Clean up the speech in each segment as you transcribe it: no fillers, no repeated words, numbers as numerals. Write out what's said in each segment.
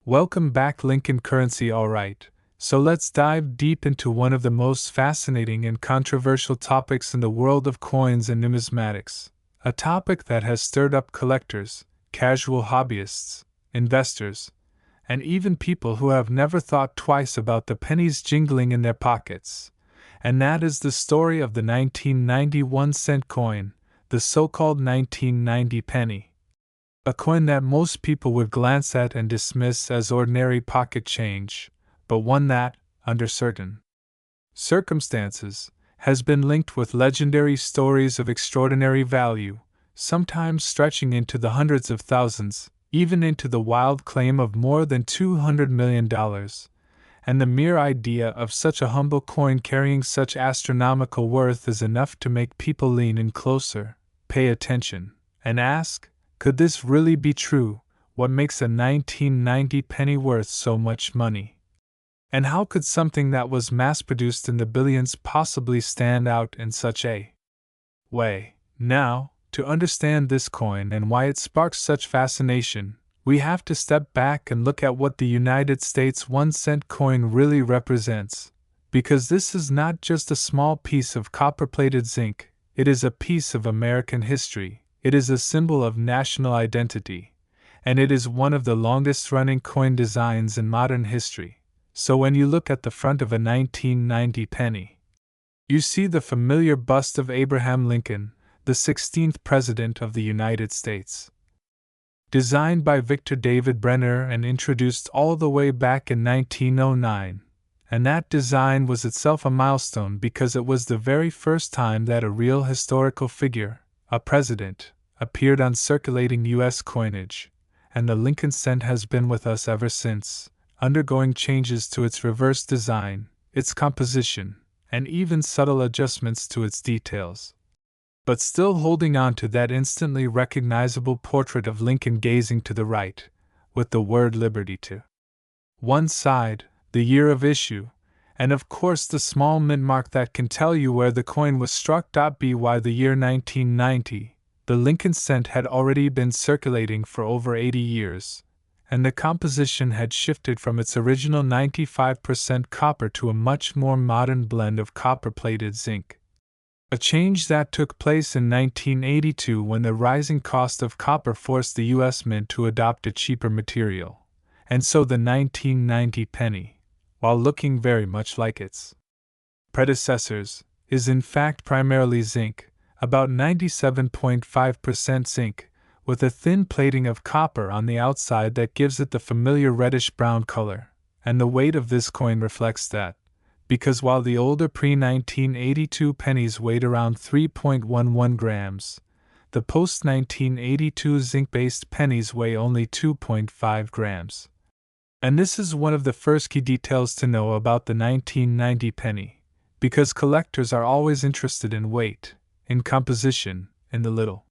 Welcome back, Lincoln Currency. Alright, so let's dive deep into one of the most fascinating and controversial topics in the world of coins and numismatics, a topic that has stirred up collectors, casual hobbyists, investors, and even people who have never thought twice about the pennies jingling in their pockets. And that is the story of the 1991 cent coin, the so-called 1990 penny. A coin that most people would glance at and dismiss as ordinary pocket change, but one that, under certain circumstances, has been linked with legendary stories of extraordinary value, sometimes stretching into the hundreds of thousands, even into the wild claim of more than $200 million. And the mere idea of such a humble coin carrying such astronomical worth is enough to make people lean in closer, pay attention, and ask, could this really be true? What makes a 1990 penny worth so much money? And how could something that was mass-produced in the billions possibly stand out in such a way? Now, to understand this coin and why it sparks such fascination, we have to step back and look at what the United States 1-cent coin really represents. Because this is not just a small piece of copper-plated zinc, it is a piece of American history. It is a symbol of national identity, and it is one of the longest-running coin designs in modern history. So when you look at the front of a 1990 penny, you see the familiar bust of Abraham Lincoln, the 16th President of the United States. Designed by Victor David Brenner and introduced all the way back in 1909, and that design was itself a milestone because it was the very first time that a real historical figure, a president, appeared on circulating U.S. coinage, and the Lincoln cent has been with us ever since, undergoing changes to its reverse design, its composition, and even subtle adjustments to its details. But still holding on to that instantly recognizable portrait of Lincoln gazing to the right, with the word Liberty to one side, the year of issue, and of course the small mint mark that can tell you where the coin was struck. By the year 1990, the Lincoln cent had already been circulating for over 80 years, and the composition had shifted from its original 95% copper to a much more modern blend of copper-plated zinc. A change that took place in 1982 when the rising cost of copper forced the U.S. Mint to adopt a cheaper material, and so the 1990 penny, while looking very much like its predecessors, is in fact primarily zinc, about 97.5% zinc, with a thin plating of copper on the outside that gives it the familiar reddish-brown color, and the weight of this coin reflects that, because while the older pre-1982 pennies weighed around 3.11 grams, the post-1982 zinc-based pennies weigh only 2.5 grams. And this is one of the first key details to know about the 1990 penny, because collectors are always interested in weight, in composition, in the little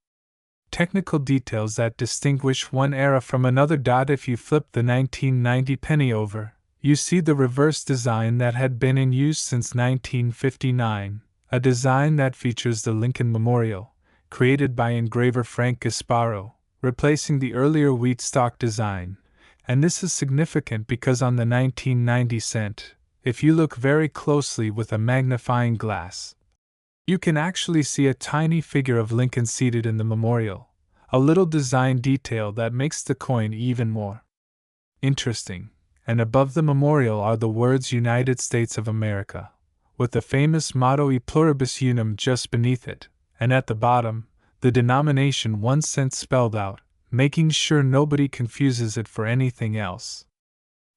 technical details that distinguish one era from another. If you flip the 1990 penny over, you see the reverse design that had been in use since 1959, a design that features the Lincoln Memorial, created by engraver Frank Gasparo, replacing the earlier wheat stock design. And this is significant because on the 1990 cent, if you look very closely with a magnifying glass, you can actually see a tiny figure of Lincoln seated in the memorial, a little design detail that makes the coin even more interesting. And above the memorial are the words United States of America, with the famous motto E pluribus unum just beneath it, and at the bottom, the denomination 1 cent spelled out, making sure nobody confuses it for anything else.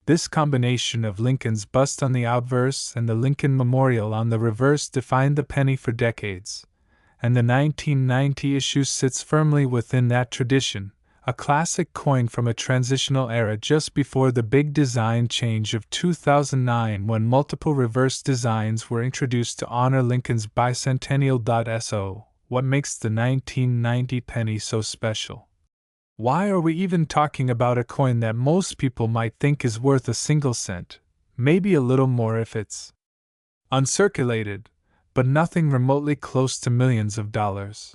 This combination of Lincoln's bust on the obverse and the Lincoln Memorial on the reverse defined the penny for decades, and the 1990 issue sits firmly within that tradition, a classic coin from a transitional era just before the big design change of 2009 when multiple reverse designs were introduced to honor Lincoln's bicentennial. So, what makes the 1990 penny so special? Why are we even talking about a coin that most people might think is worth a single cent, maybe a little more if it's uncirculated, but nothing remotely close to millions of dollars?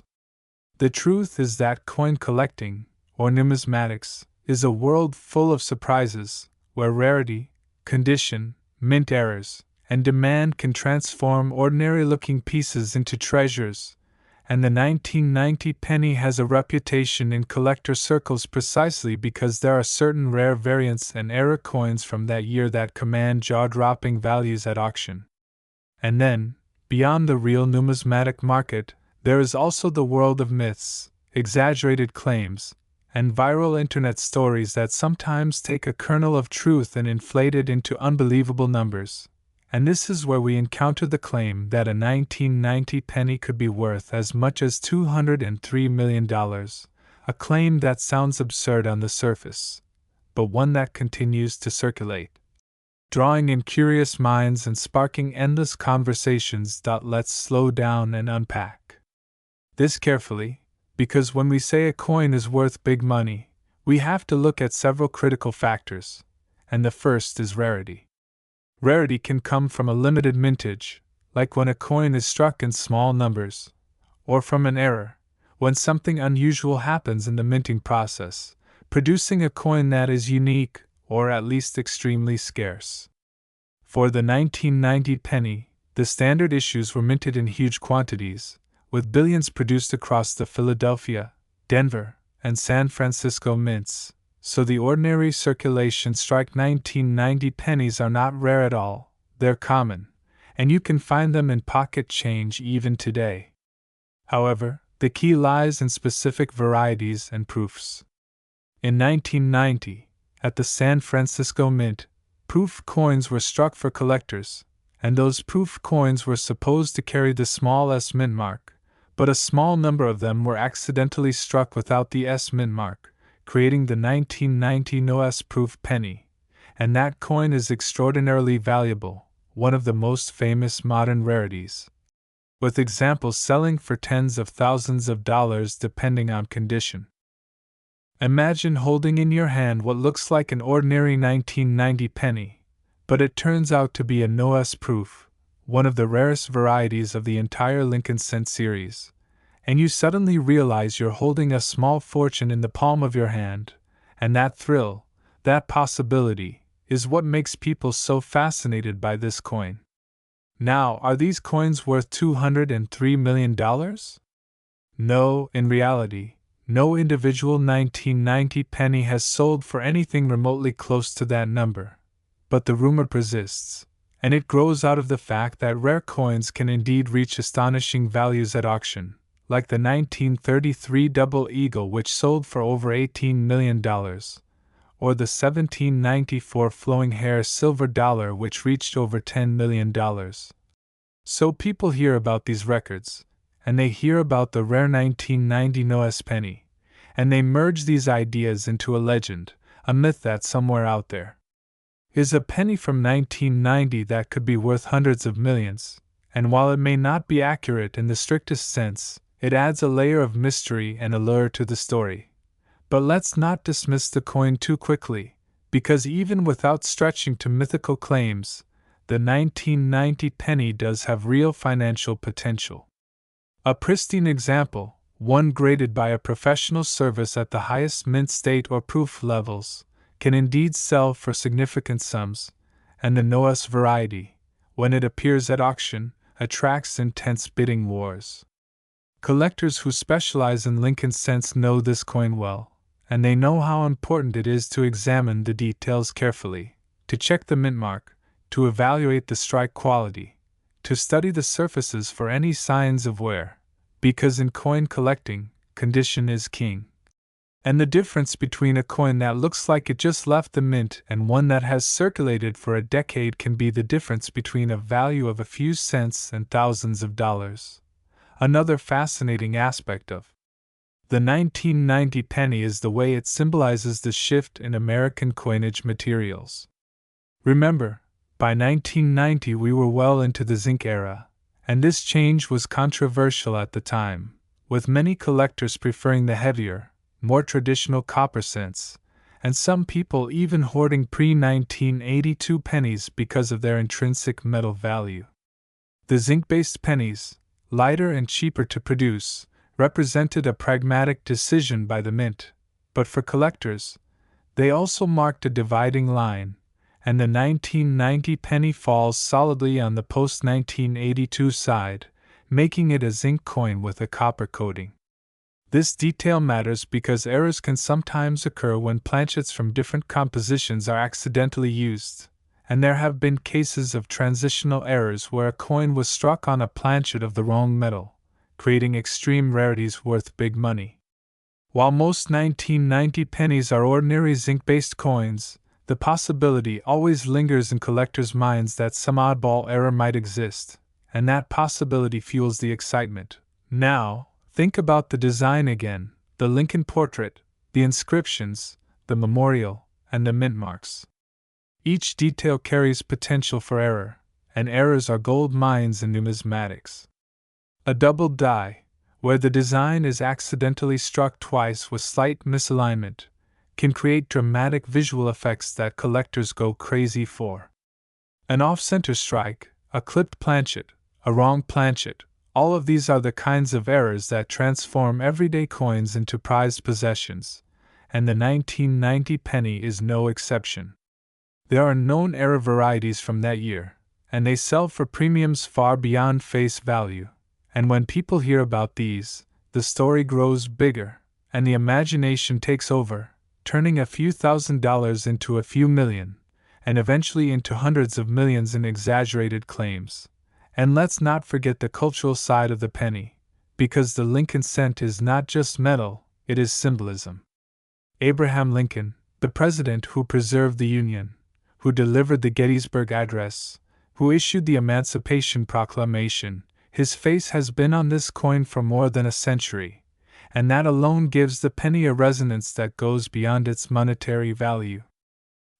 The truth is that coin collecting, or numismatics, is a world full of surprises, where rarity, condition, mint errors, and demand can transform ordinary-looking pieces into treasures, and the 1990 penny has a reputation in collector circles precisely because there are certain rare variants and error coins from that year that command jaw-dropping values at auction. And then, beyond the real numismatic market, there is also the world of myths, exaggerated claims, and viral internet stories that sometimes take a kernel of truth and inflate it into unbelievable numbers. And this is where we encounter the claim that a 1990 penny could be worth as much as $203 million, a claim that sounds absurd on the surface, but one that continues to circulate, drawing in curious minds and sparking endless conversations. Let's slow down and unpack this carefully, because when we say a coin is worth big money, we have to look at several critical factors, and the first is rarity. Rarity can come from a limited mintage, like when a coin is struck in small numbers, or from an error, when something unusual happens in the minting process, producing a coin that is unique, or at least extremely scarce. For the 1990 penny, the standard issues were minted in huge quantities, with billions produced across the Philadelphia, Denver, and San Francisco mints. So the ordinary circulation strike 1990 pennies are not rare at all, they're common, and you can find them in pocket change even today. However, the key lies in specific varieties and proofs. In 1990, at the San Francisco Mint, proof coins were struck for collectors, and those proof coins were supposed to carry the small S mint mark, but a small number of them were accidentally struck without the S mint mark, creating the 1990 No S proof penny, and that coin is extraordinarily valuable, one of the most famous modern rarities, with examples selling for tens of thousands of dollars depending on condition. Imagine holding in your hand what looks like an ordinary 1990 penny, but it turns out to be a No S proof, one of the rarest varieties of the entire Lincoln Cent series, and you suddenly realize you're holding a small fortune in the palm of your hand, and that thrill, that possibility, is what makes people so fascinated by this coin. Now, are these coins worth $203 million? No, in reality, no individual 1990 penny has sold for anything remotely close to that number. But the rumor persists, and it grows out of the fact that rare coins can indeed reach astonishing values at auction, like the 1933 Double Eagle, which sold for over $18 million, or the 1794 Flowing Hair Silver Dollar, which reached over $10 million. So people hear about these records, and they hear about the rare 1990 No S penny, and they merge these ideas into a legend, a myth that somewhere out there is a penny from 1990 that could be worth hundreds of millions, and while it may not be accurate in the strictest sense, it adds a layer of mystery and allure to the story. But let's not dismiss the coin too quickly, because even without stretching to mythical claims, the 1990 penny does have real financial potential. A pristine example, one graded by a professional service at the highest mint state or proof levels, can indeed sell for significant sums, and the No S variety, when it appears at auction, attracts intense bidding wars. Collectors who specialize in Lincoln Cents know this coin well, and they know how important it is to examine the details carefully, to check the mint mark, to evaluate the strike quality, to study the surfaces for any signs of wear, because in coin collecting, condition is king. And the difference between a coin that looks like it just left the mint and one that has circulated for a decade can be the difference between a value of a few cents and thousands of dollars. Another fascinating aspect of the 1990 penny is the way it symbolizes the shift in American coinage materials. Remember, by 1990 we were well into the zinc era, and this change was controversial at the time, with many collectors preferring the heavier, more traditional copper cents, and some people even hoarding pre-1982 pennies because of their intrinsic metal value. The zinc-based pennies, lighter and cheaper to produce, represented a pragmatic decision by the mint, but for collectors, they also marked a dividing line, and the 1990 penny falls solidly on the post-1982 side, making it a zinc coin with a copper coating. This detail matters because errors can sometimes occur when planchets from different compositions are accidentally used, and there have been cases of transitional errors where a coin was struck on a planchet of the wrong metal, creating extreme rarities worth big money. While most 1990 pennies are ordinary zinc-based coins, the possibility always lingers in collectors' minds that some oddball error might exist, and that possibility fuels the excitement. Now, think about the design again: the Lincoln portrait, the inscriptions, the memorial, and the mint marks. Each detail carries potential for error, and errors are gold mines in numismatics. A double die, where the design is accidentally struck twice with slight misalignment, can create dramatic visual effects that collectors go crazy for. An off-center strike, a clipped planchet, a wrong planchet, all of these are the kinds of errors that transform everyday coins into prized possessions, and the 1990 penny is no exception. There are known error varieties from that year, and they sell for premiums far beyond face value. And when people hear about these, the story grows bigger, and the imagination takes over, turning a few $1,000s into a few million, and eventually into hundreds of millions in exaggerated claims. And let's not forget the cultural side of the penny, because the Lincoln cent is not just metal, it is symbolism. Abraham Lincoln, the president who preserved the Union, who delivered the Gettysburg Address, who issued the Emancipation Proclamation, his face has been on this coin for more than a century, and that alone gives the penny a resonance that goes beyond its monetary value.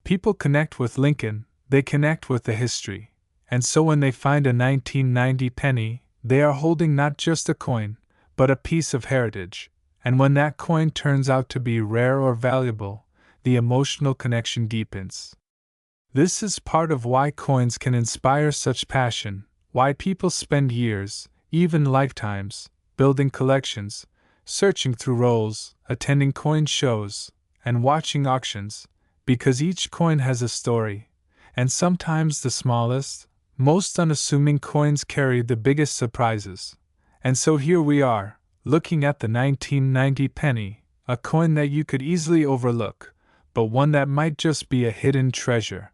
People connect with Lincoln, they connect with the history, and so when they find a 1990 penny, they are holding not just a coin, but a piece of heritage, and when that coin turns out to be rare or valuable, the emotional connection deepens. This is part of why coins can inspire such passion, why people spend years, even lifetimes, building collections, searching through rolls, attending coin shows, and watching auctions, because each coin has a story, and sometimes the smallest, most unassuming coins carry the biggest surprises. And so here we are, looking at the 1990 penny, a coin that you could easily overlook, but one that might just be a hidden treasure.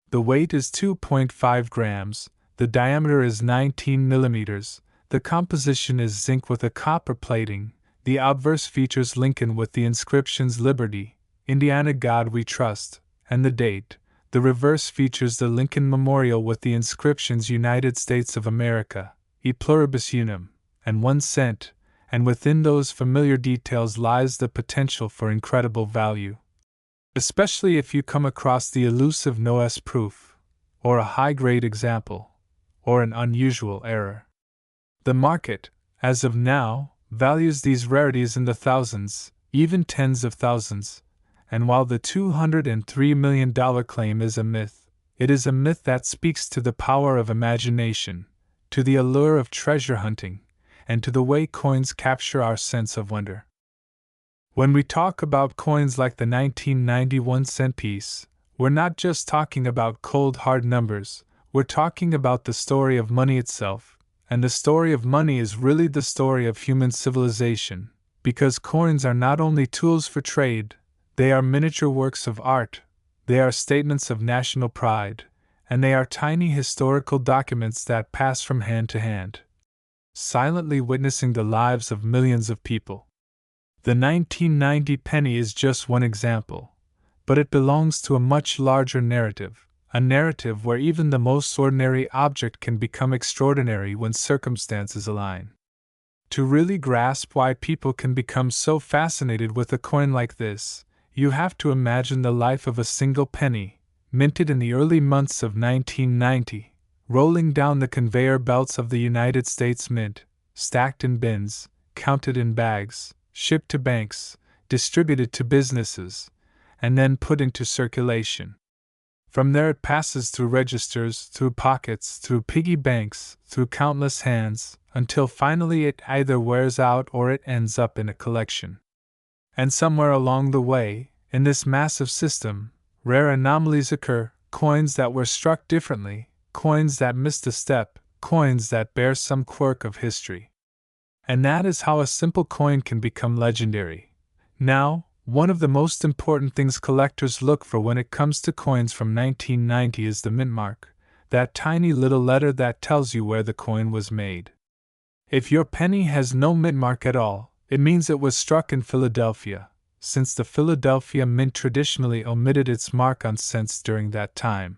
The weight is 2.5 grams, the diameter is 19 millimeters, the composition is zinc with a copper plating, the obverse features Lincoln with the inscriptions Liberty, Indiana God We Trust, and the date. The reverse features the Lincoln Memorial with the inscriptions United States of America, E Pluribus Unum, and 1 cent, and within those familiar details lies the potential for incredible value. Especially if you come across the elusive no-S proof, or a high-grade example, or an unusual error. The market, as of now, values these rarities in the thousands, even tens of thousands, and while the $203 million claim is a myth, it is a myth that speaks to the power of imagination, to the allure of treasure hunting, and to the way coins capture our sense of wonder. When we talk about coins like the 1991 cent piece, we're not just talking about cold hard numbers, we're talking about the story of money itself, and the story of money is really the story of human civilization, because coins are not only tools for trade, they are miniature works of art, they are statements of national pride, and they are tiny historical documents that pass from hand to hand, silently witnessing the lives of millions of people. The 1990 penny is just one example, but it belongs to a much larger narrative, a narrative where even the most ordinary object can become extraordinary when circumstances align. To really grasp why people can become so fascinated with a coin like this, you have to imagine the life of a single penny, minted in the early months of 1990, rolling down the conveyor belts of the United States Mint, stacked in bins, counted in bags, shipped to banks, distributed to businesses, and then put into circulation. From there it passes through registers, through pockets, through piggy banks, through countless hands, until finally it either wears out or it ends up in a collection. And somewhere along the way, in this massive system, rare anomalies occur, coins that were struck differently, coins that missed a step, coins that bear some quirk of history. And that is how a simple coin can become legendary. Now, one of the most important things collectors look for when it comes to coins from 1990 is the mint mark, that tiny little letter that tells you where the coin was made. If your penny has no mint mark at all, it means it was struck in Philadelphia, since the Philadelphia Mint traditionally omitted its mark on cents during that time.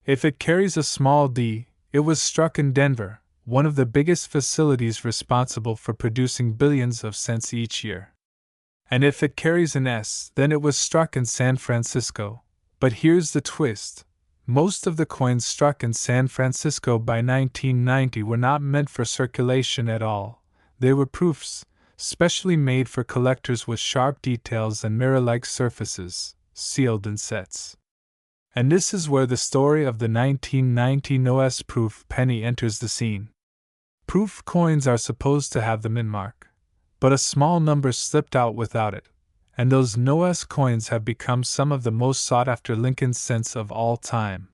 If it carries a small d, it was struck in Denver, one of the biggest facilities responsible for producing billions of cents each year. And if it carries an S, then it was struck in San Francisco. But here's the twist. Most of the coins struck in San Francisco by 1990 were not meant for circulation at all. They were proofs, specially made for collectors with sharp details and mirror-like surfaces, sealed in sets. And this is where the story of the 1990 no-S proof penny enters the scene. Proof coins are supposed to have the mint mark, but a small number slipped out without it, and those no-S coins have become some of the most sought-after Lincoln cents of all time.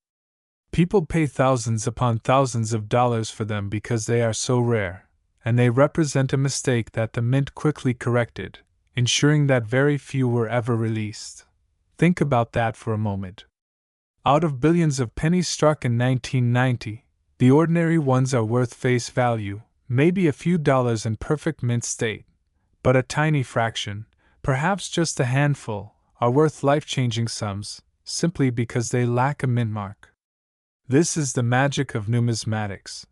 People pay thousands upon thousands of dollars for them because they are so rare, and they represent a mistake that the mint quickly corrected, ensuring that very few were ever released. Think about that for a moment. Out of billions of pennies struck in 1990, the ordinary ones are worth face value, maybe a few dollars in perfect mint state, but a tiny fraction, perhaps just a handful, are worth life-changing sums, simply because they lack a mint mark. This is the magic of numismatics.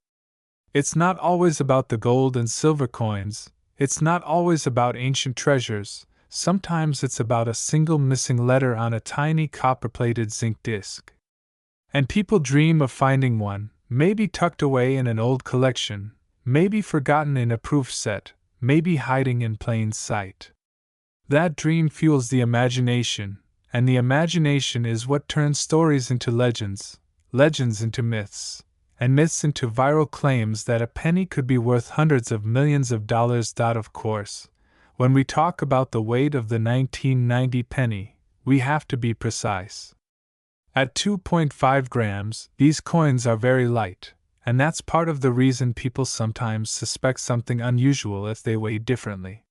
It's not always about the gold and silver coins, it's not always about ancient treasures, sometimes it's about a single missing letter on a tiny copper-plated zinc disc. And people dream of finding one, maybe tucked away in an old collection, maybe forgotten in a proof set, maybe hiding in plain sight. That dream fuels the imagination, and the imagination is what turns stories into legends, legends into myths, and myths into viral claims that a penny could be worth hundreds of millions of dollars. Of course, when we talk about the weight of the 1990 penny, we have to be precise. At 2.5 grams, these coins are very light, and that's part of the reason people sometimes suspect something unusual if they weigh differently.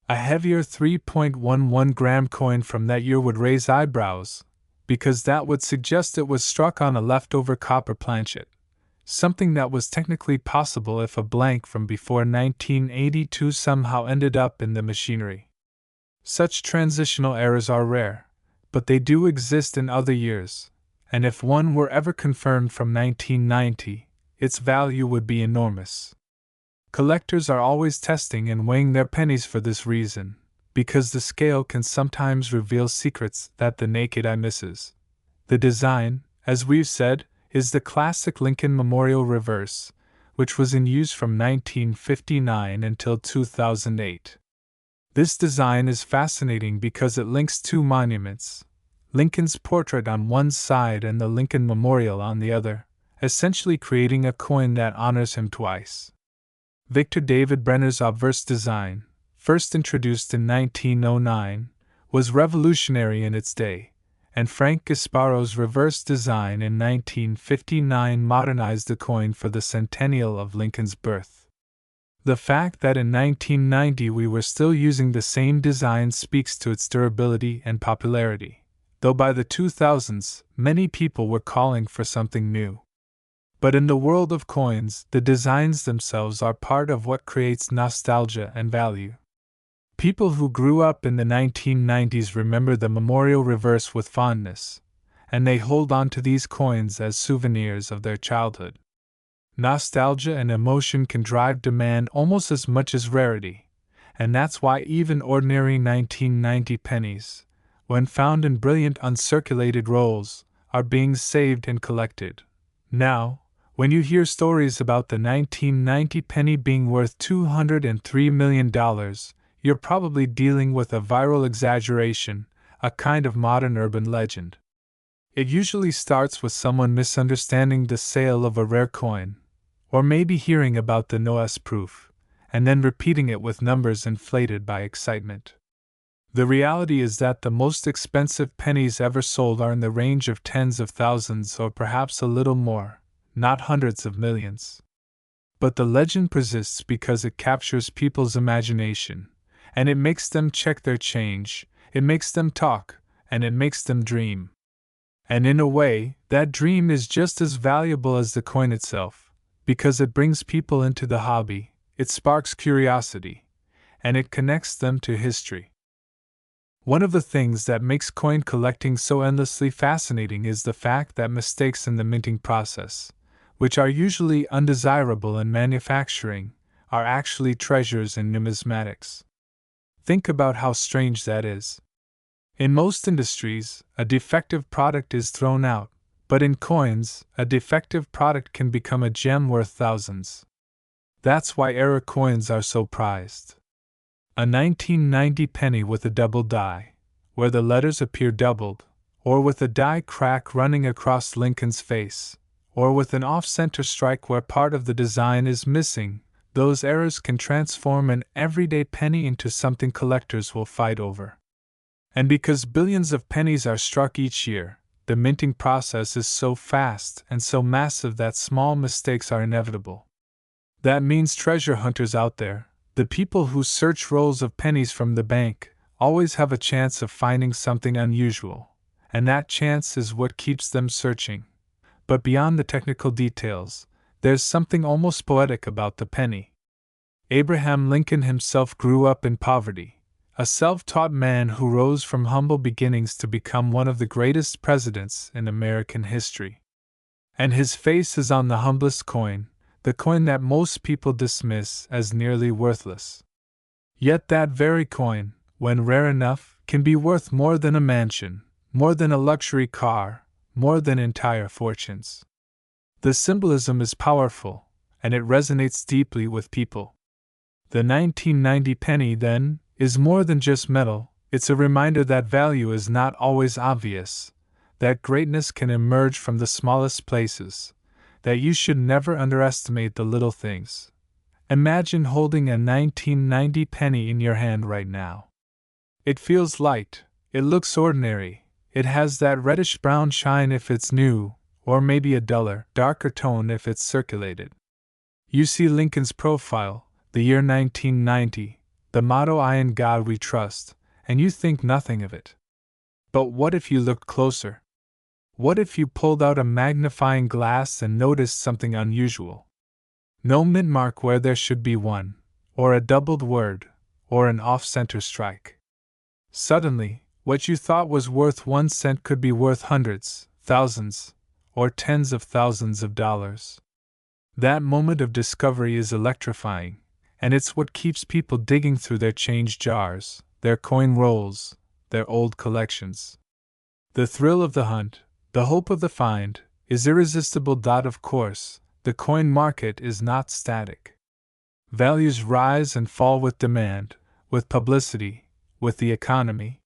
A heavier 3.11 gram coin from that year would raise eyebrows, because that would suggest it was struck on a leftover copper planchet, something that was technically possible if a blank from before 1982 somehow ended up in the machinery. Such transitional errors are rare, but they do exist in other years, and if one were ever confirmed from 1990, its value would be enormous. Collectors are always testing and weighing their pennies for this reason, because the scale can sometimes reveal secrets that the naked eye misses. The design, as we've said, is the classic Lincoln Memorial reverse, which was in use from 1959 until 2008. This design is fascinating because it links two monuments, Lincoln's portrait on one side and the Lincoln Memorial on the other, essentially creating a coin that honors him twice. Victor David Brenner's obverse design, first introduced in 1909, was revolutionary in its day, and Frank Gasparo's reverse design in 1959 modernized the coin for the centennial of Lincoln's birth. The fact that in 1990 we were still using the same design speaks to its durability and popularity, though by the 2000s, many people were calling for something new. But in the world of coins, the designs themselves are part of what creates nostalgia and value. People who grew up in the 1990s remember the memorial reverse with fondness, and they hold on to these coins as souvenirs of their childhood. Nostalgia and emotion can drive demand almost as much as rarity, and that's why even ordinary 1990 pennies, when found in brilliant uncirculated rolls, are being saved and collected. Now, when you hear stories about the 1990 penny being worth $203 million, you're probably dealing with a viral exaggeration, a kind of modern urban legend. It usually starts with someone misunderstanding the sale of a rare coin, or maybe hearing about the no-S proof, and then repeating it with numbers inflated by excitement. The reality is that the most expensive pennies ever sold are in the range of tens of thousands or perhaps a little more, not hundreds of millions. But the legend persists because it captures people's imagination, and it makes them check their change, it makes them talk, and it makes them dream. And in a way, that dream is just as valuable as the coin itself, because it brings people into the hobby, it sparks curiosity, and it connects them to history. One of the things that makes coin collecting so endlessly fascinating is the fact that mistakes in the minting process, which are usually undesirable in manufacturing, are actually treasures in numismatics. Think about how strange that is. In most industries, a defective product is thrown out, but in coins, a defective product can become a gem worth thousands. That's why error coins are so prized. A 1990 penny with a double die, where the letters appear doubled, or with a die crack running across Lincoln's face, or with an off-center strike where part of the design is missing, those errors can transform an everyday penny into something collectors will fight over. And because billions of pennies are struck each year, the minting process is so fast and so massive that small mistakes are inevitable. That means treasure hunters out there, the people who search rolls of pennies from the bank, always have a chance of finding something unusual, and that chance is what keeps them searching. But beyond the technical details, there's something almost poetic about the penny. Abraham Lincoln himself grew up in poverty, a self-taught man who rose from humble beginnings to become one of the greatest presidents in American history. And his face is on the humblest coin, the coin that most people dismiss as nearly worthless. Yet that very coin, when rare enough, can be worth more than a mansion, more than a luxury car, more than entire fortunes. The symbolism is powerful, and it resonates deeply with people. The 1990 penny, then, is more than just metal, it's a reminder that value is not always obvious, that greatness can emerge from the smallest places, that you should never underestimate the little things. Imagine holding a 1990 penny in your hand right now. It feels light, it looks ordinary, it has that reddish-brown shine if it's new, or maybe a duller, darker tone if it's circulated. You see Lincoln's profile, the year 1990, the motto "I in God we trust," and you think nothing of it. But what if you looked closer? What if you pulled out a magnifying glass and noticed something unusual? No mint mark where there should be one, or a doubled word, or an off-center strike. Suddenly, what you thought was worth 1 cent could be worth hundreds, thousands, or tens of thousands of dollars. That moment of discovery is electrifying, and it's what keeps people digging through their change jars, their coin rolls, their old collections. The thrill of the hunt, the hope of the find, is irresistible. Of course, the coin market is not static. Values rise and fall with demand, with publicity, with the economy.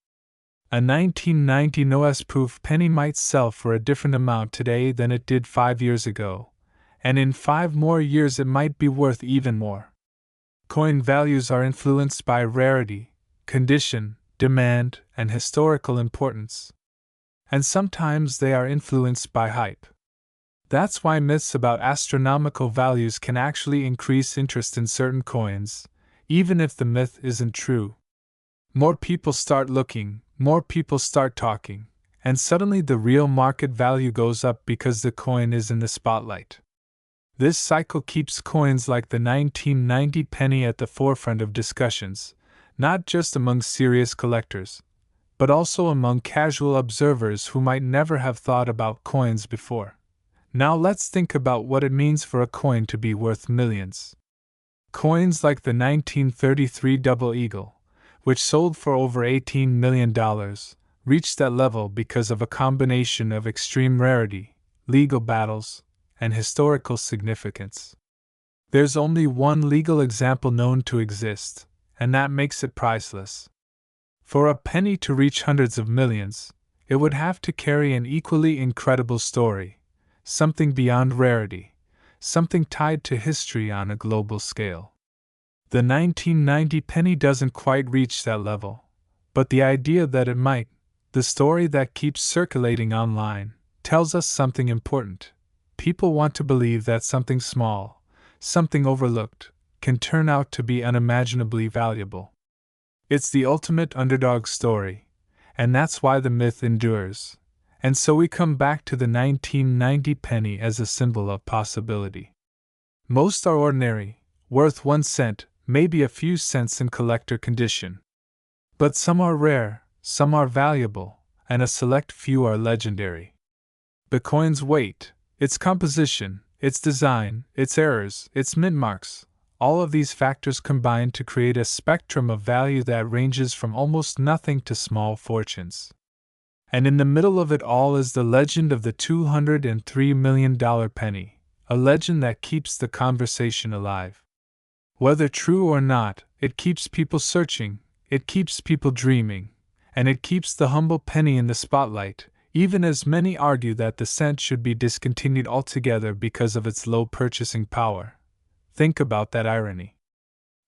A 1990 NOS-proof penny might sell for a different amount today than it did 5 years ago, and in 5 more years it might be worth even more. Coin values are influenced by rarity, condition, demand, and historical importance. And sometimes they are influenced by hype. That's why myths about astronomical values can actually increase interest in certain coins, even if the myth isn't true. More people start looking, more people start talking, and suddenly the real market value goes up because the coin is in the spotlight. This cycle keeps coins like the 1990 penny at the forefront of discussions, not just among serious collectors, but also among casual observers who might never have thought about coins before. Now let's think about what it means for a coin to be worth millions. Coins like the 1933 Double Eagle, which sold for over $18 million, reached that level because of a combination of extreme rarity, legal battles, and historical significance. There's only one legal example known to exist, and that makes it priceless. For a penny to reach hundreds of millions, it would have to carry an equally incredible story, something beyond rarity, something tied to history on a global scale. The 1990 penny doesn't quite reach that level, But the idea that it might, the story that keeps circulating online, tells us something important. People want to believe that something small, something overlooked, can turn out to be unimaginably valuable. It's the ultimate underdog story, and that's why the myth endures. And so we come back to the 1990 penny as a symbol of possibility. Most are ordinary, worth 1 cent, maybe a few cents in collector condition. But some are rare, some are valuable, and a select few are legendary. The coin's weight, its composition, its design, its errors, its mint marks, all of these factors combine to create a spectrum of value that ranges from almost nothing to small fortunes. And in the middle of it all is the legend of the $203 million penny, a legend that keeps the conversation alive. Whether true or not, it keeps people searching, it keeps people dreaming, and it keeps the humble penny in the spotlight, even as many argue that the cent should be discontinued altogether because of its low purchasing power. Think about that irony.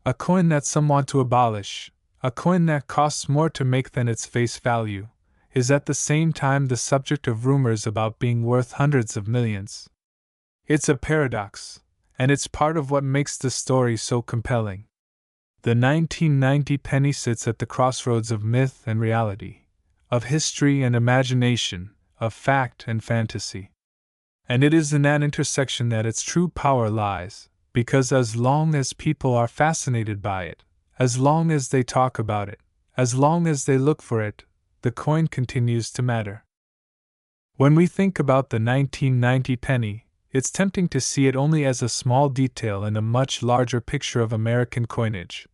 A coin that some want to abolish, a coin that costs more to make than its face value, is at the same time the subject of rumors about being worth hundreds of millions. It's a paradox, and it's part of what makes the story so compelling. The 1990 penny sits at the crossroads of myth and reality, of history and imagination, of fact and fantasy. And it is in that intersection that its true power lies, because as long as people are fascinated by it, as long as they talk about it, as long as they look for it, the coin continues to matter. When we think about the 1990 penny, it's tempting to see it only as a small detail in a much larger picture of American coinage.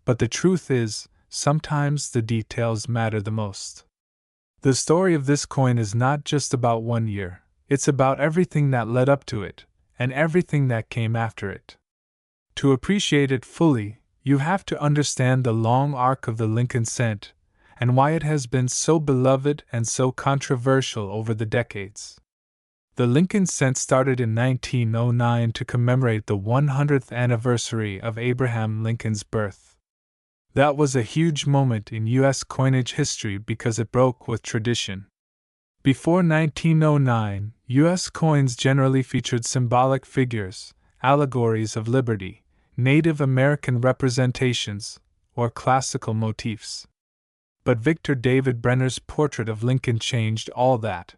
But the truth is, sometimes the details matter the most. The story of this coin is not just about 1 year, it's about everything that led up to it, and everything that came after it. To appreciate it fully, you have to understand the long arc of the Lincoln cent, and why it has been so beloved and so controversial over the decades. The Lincoln cent started in 1909 to commemorate the 100th anniversary of Abraham Lincoln's birth. That was a huge moment in U.S. coinage history because it broke with tradition. Before 1909, U.S. coins generally featured symbolic figures, allegories of liberty, Native American representations, or classical motifs. But Victor David Brenner's portrait of Lincoln changed all that.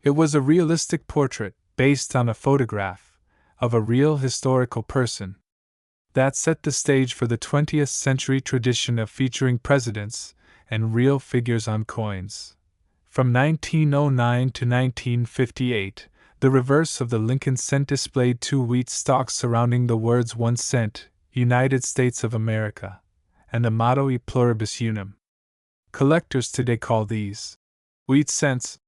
It was a realistic portrait, based on a photograph, of a real historical person. That set the stage for the 20th century tradition of featuring presidents and real figures on coins. From 1909 to 1958, the reverse of the Lincoln cent displayed 2 wheat stalks surrounding the words 1 cent, United States of America, and the motto E pluribus unum. Collectors today call these wheat cents,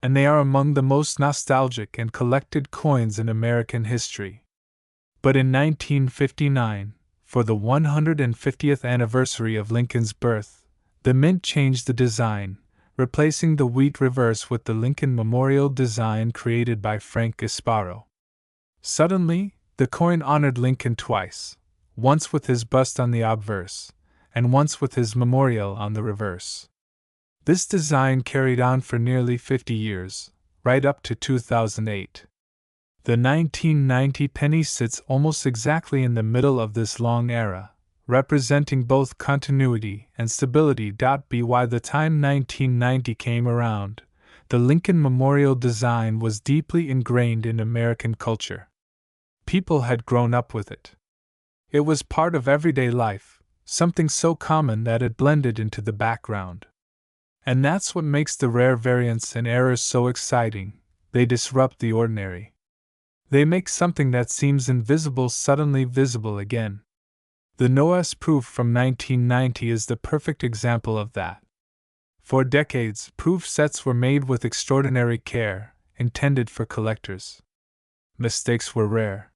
and they are among the most nostalgic and collected coins in American history. But in 1959, for the 150th anniversary of Lincoln's birth, the mint changed the design, replacing the wheat reverse with the Lincoln Memorial design created by Frank Gasparo. Suddenly, the coin honored Lincoln twice, once with his bust on the obverse, and once with his memorial on the reverse. This design carried on for nearly 50 years, right up to 2008. The 1990 penny sits almost exactly in the middle of this long era, representing both continuity and stability. By the time 1990 came around, the Lincoln Memorial design was deeply ingrained in American culture. People had grown up with it. It was part of everyday life, something so common that it blended into the background. And that's what makes the rare variants and errors so exciting. They disrupt the ordinary. They make something that seems invisible suddenly visible again. The NOS proof from 1990 is the perfect example of that. For decades, proof sets were made with extraordinary care, intended for collectors. Mistakes were rare.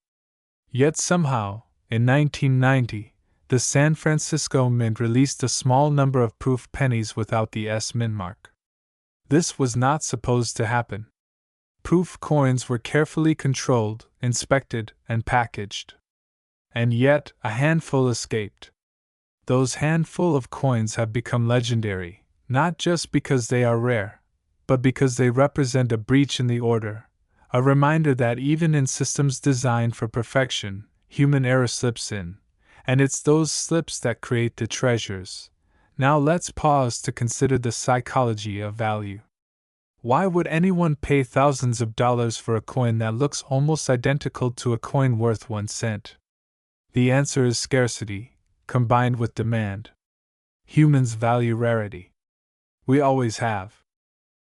Yet somehow, in 1990, the San Francisco Mint released a small number of proof pennies without the S mint mark. This was not supposed to happen. Proof coins were carefully controlled, inspected, and packaged. And yet, a handful escaped. Those handful of coins have become legendary, not just because they are rare, but because they represent a breach in the order, a reminder that even in systems designed for perfection, human error slips in, and it's those slips that create the treasures. Now let's pause to consider the psychology of value. Why would anyone pay thousands of dollars for a coin that looks almost identical to a coin worth 1 cent? The answer is scarcity, combined with demand. Humans value rarity. We always have.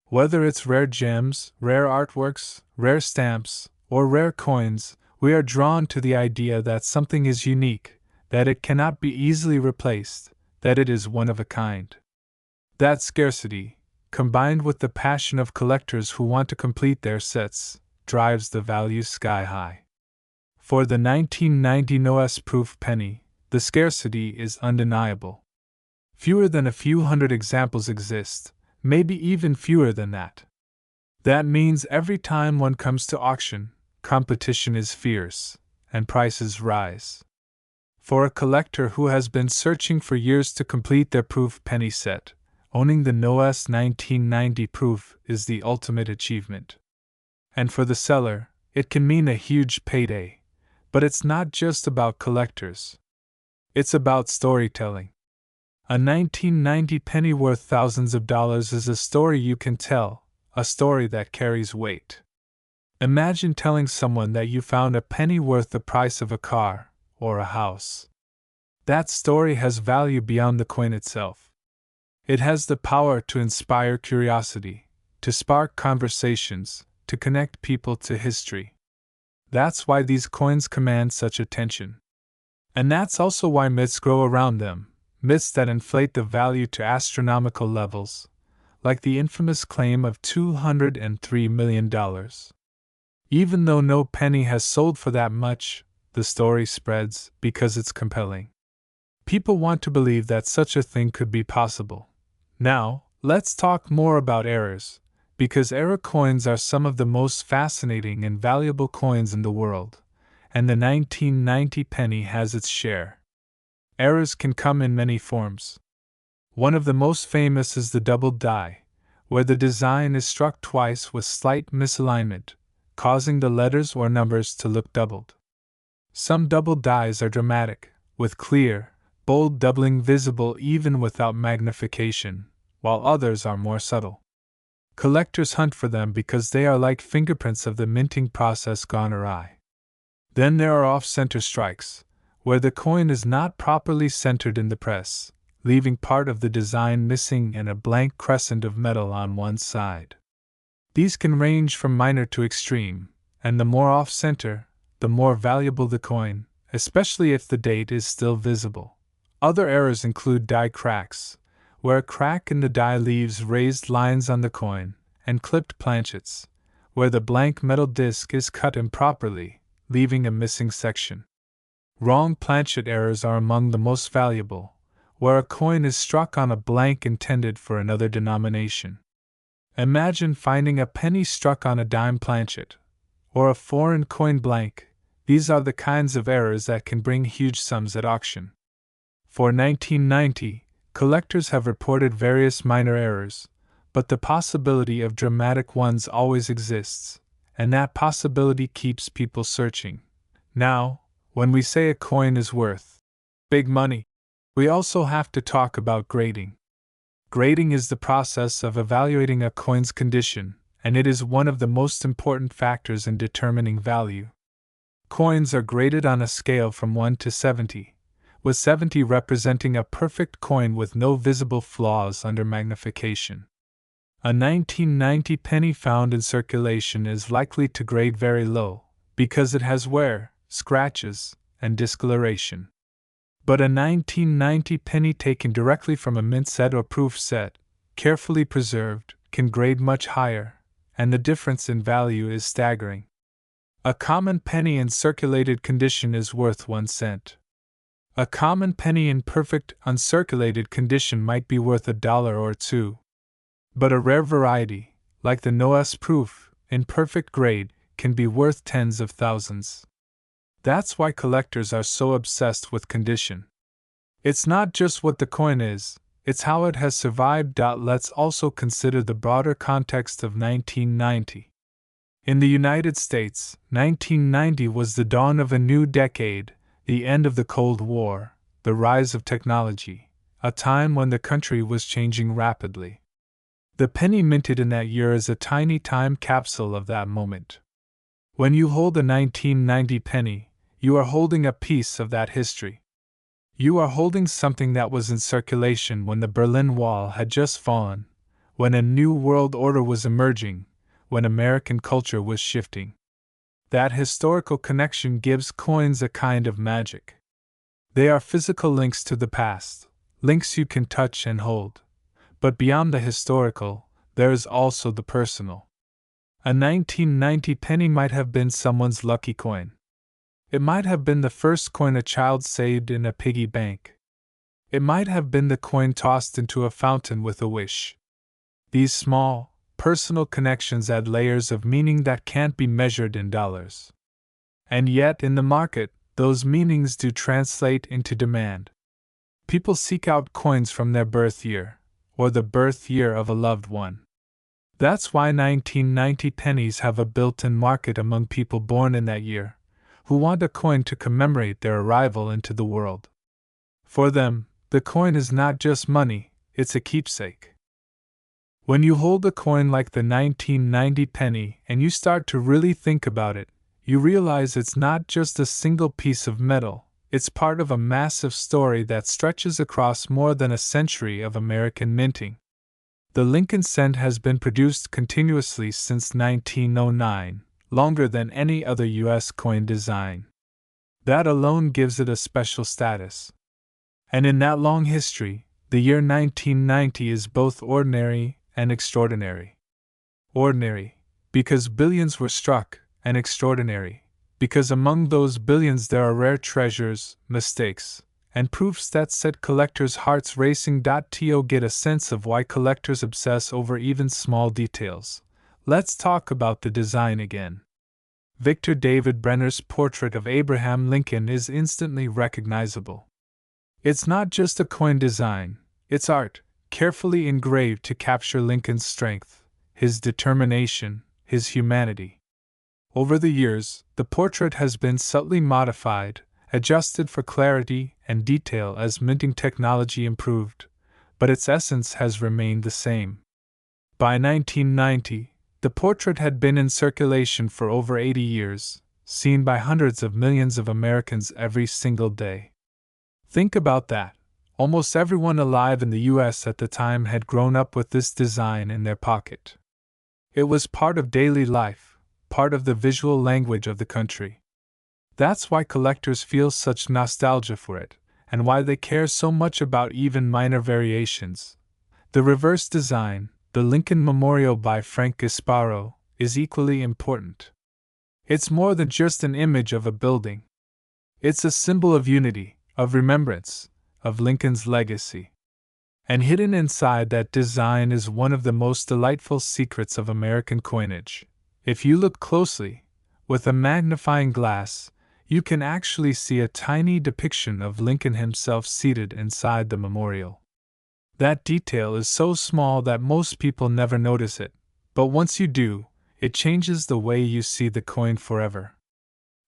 Whether it's rare gems, rare artworks, rare stamps, or rare coins, we are drawn to the idea that something is unique, that it cannot be easily replaced, that it is one of a kind. That scarcity, combined with the passion of collectors who want to complete their sets, drives the value sky high. For the 1990 NOS-proof penny, the scarcity is undeniable. Fewer than a few hundred examples exist, maybe even fewer than that. That means every time one comes to auction, competition is fierce, and prices rise. For a collector who has been searching for years to complete their proof penny set, owning the NOS 1990 proof is the ultimate achievement. And for the seller, it can mean a huge payday. But it's not just about collectors. It's about storytelling. A 1990 penny worth thousands of dollars is a story you can tell, a story that carries weight. Imagine telling someone that you found a penny worth the price of a car or a house. That story has value beyond the coin itself. It has the power to inspire curiosity, to spark conversations, to connect people to history. That's why these coins command such attention. And that's also why myths grow around them. Myths that inflate the value to astronomical levels, like the infamous claim of $203 million. Even though no penny has sold for that much, the story spreads because it's compelling. People want to believe that such a thing could be possible. Now, let's talk more about errors, because error coins are some of the most fascinating and valuable coins in the world, and the 1990 penny has its share. Errors can come in many forms. One of the most famous is the doubled die, where the design is struck twice with slight misalignment, causing the letters or numbers to look doubled. Some doubled dies are dramatic, with clear, bold doubling visible even without magnification, while others are more subtle. Collectors hunt for them because they are like fingerprints of the minting process gone awry. Then there are off-center strikes, where the coin is not properly centered in the press, leaving part of the design missing and a blank crescent of metal on one side. These can range from minor to extreme, and the more off-center, the more valuable the coin, especially if the date is still visible. Other errors include die cracks, where a crack in the die leaves raised lines on the coin, and clipped planchets, where the blank metal disc is cut improperly, leaving a missing section. Wrong planchet errors are among the most valuable, where a coin is struck on a blank intended for another denomination. Imagine finding a penny struck on a dime planchet, or a foreign coin blank. These are the kinds of errors that can bring huge sums at auction. For 1990, collectors have reported various minor errors, but the possibility of dramatic ones always exists, and that possibility keeps people searching. Now, when we say a coin is worth big money, we also have to talk about grading. Grading is the process of evaluating a coin's condition, and it is one of the most important factors in determining value. Coins are graded on a scale from 1 to 70, with 70 representing a perfect coin with no visible flaws under magnification. A 1990 penny found in circulation is likely to grade very low, because it has wear, scratches, and discoloration. But a 1990 penny taken directly from a mint set or proof set, carefully preserved, can grade much higher, and the difference in value is staggering. A common penny in circulated condition is worth 1 cent. A common penny in perfect, uncirculated condition might be worth $1 or $2. But a rare variety, like the NOS proof, in perfect grade, can be worth tens of thousands. That's why collectors are so obsessed with condition. It's not just what the coin is, it's how it has survived. Let's also consider the broader context of 1990. In the United States, 1990 was the dawn of a new decade, the end of the Cold War, the rise of technology, a time when the country was changing rapidly. The penny minted in that year is a tiny time capsule of that moment. When you hold a 1990 penny, you are holding a piece of that history. You are holding something that was in circulation when the Berlin Wall had just fallen, when a new world order was emerging, when American culture was shifting. That historical connection gives coins a kind of magic. They are physical links to the past, links you can touch and hold. But beyond the historical, there is also the personal. A 1990 penny might have been someone's lucky coin. It might have been the first coin a child saved in a piggy bank. It might have been the coin tossed into a fountain with a wish. These small, personal connections add layers of meaning that can't be measured in dollars. And yet, in the market, those meanings do translate into demand. People seek out coins from their birth year, or the birth year of a loved one. That's why 1990 pennies have a built-in market among people born in that year, who want a coin to commemorate their arrival into the world. For them, the coin is not just money, it's a keepsake. When you hold a coin like the 1990 penny and you start to really think about it, you realize it's not just a single piece of metal, it's part of a massive story that stretches across more than a century of American minting. The Lincoln cent has been produced continuously since 1909, longer than any other U.S. coin design. That alone gives it a special status. And in that long history, the year 1990 is both ordinary and extraordinary. Ordinary, because billions were struck, and extraordinary, because among those billions there are rare treasures, mistakes, and proofs that set collectors' hearts racing. To get a sense of why collectors obsess over even small details, let's talk about the design again. Victor David Brenner's portrait of Abraham Lincoln is instantly recognizable. It's not just a coin design, it's art, carefully engraved to capture Lincoln's strength, his determination, his humanity. Over the years, the portrait has been subtly modified, adjusted for clarity and detail as minting technology improved, but its essence has remained the same. By 1990, the portrait had been in circulation for over 80 years, seen by hundreds of millions of Americans every single day. Think about that. Almost everyone alive in the U.S. at the time had grown up with this design in their pocket. It was part of daily life, part of the visual language of the country. That's why collectors feel such nostalgia for it, and why they care so much about even minor variations. The reverse design, the Lincoln Memorial by Frank Gasparo, is equally important. It's more than just an image of a building. It's a symbol of unity, of remembrance, of Lincoln's legacy. And hidden inside that design is one of the most delightful secrets of American coinage. If you look closely, with a magnifying glass, you can actually see a tiny depiction of Lincoln himself seated inside the memorial. That detail is so small that most people never notice it, but once you do, it changes the way you see the coin forever.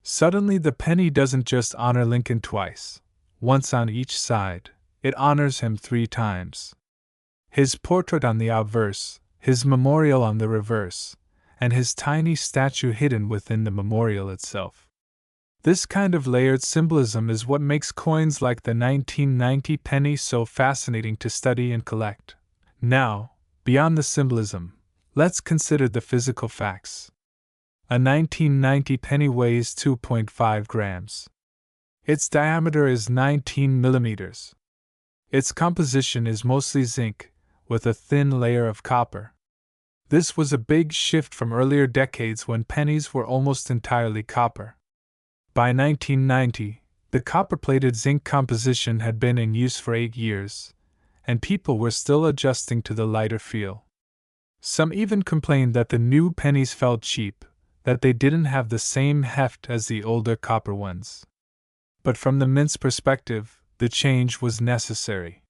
Suddenly, the penny doesn't just honor Lincoln twice, once on each side, it honors him 3 times. His portrait on the obverse, his memorial on the reverse, and his tiny statue hidden within the memorial itself. This kind of layered symbolism is what makes coins like the 1990 penny so fascinating to study and collect. Now, beyond the symbolism, let's consider the physical facts. A 1990 penny weighs 2.5 grams. Its diameter is 19 millimeters. Its composition is mostly zinc, with a thin layer of copper. This was a big shift from earlier decades when pennies were almost entirely copper. By 1990, the copper-plated zinc composition had been in use for 8 years, and people were still adjusting to the lighter feel. Some even complained that the new pennies felt cheap, that they didn't have the same heft as the older copper ones. But from the mint's perspective, the change was necessary.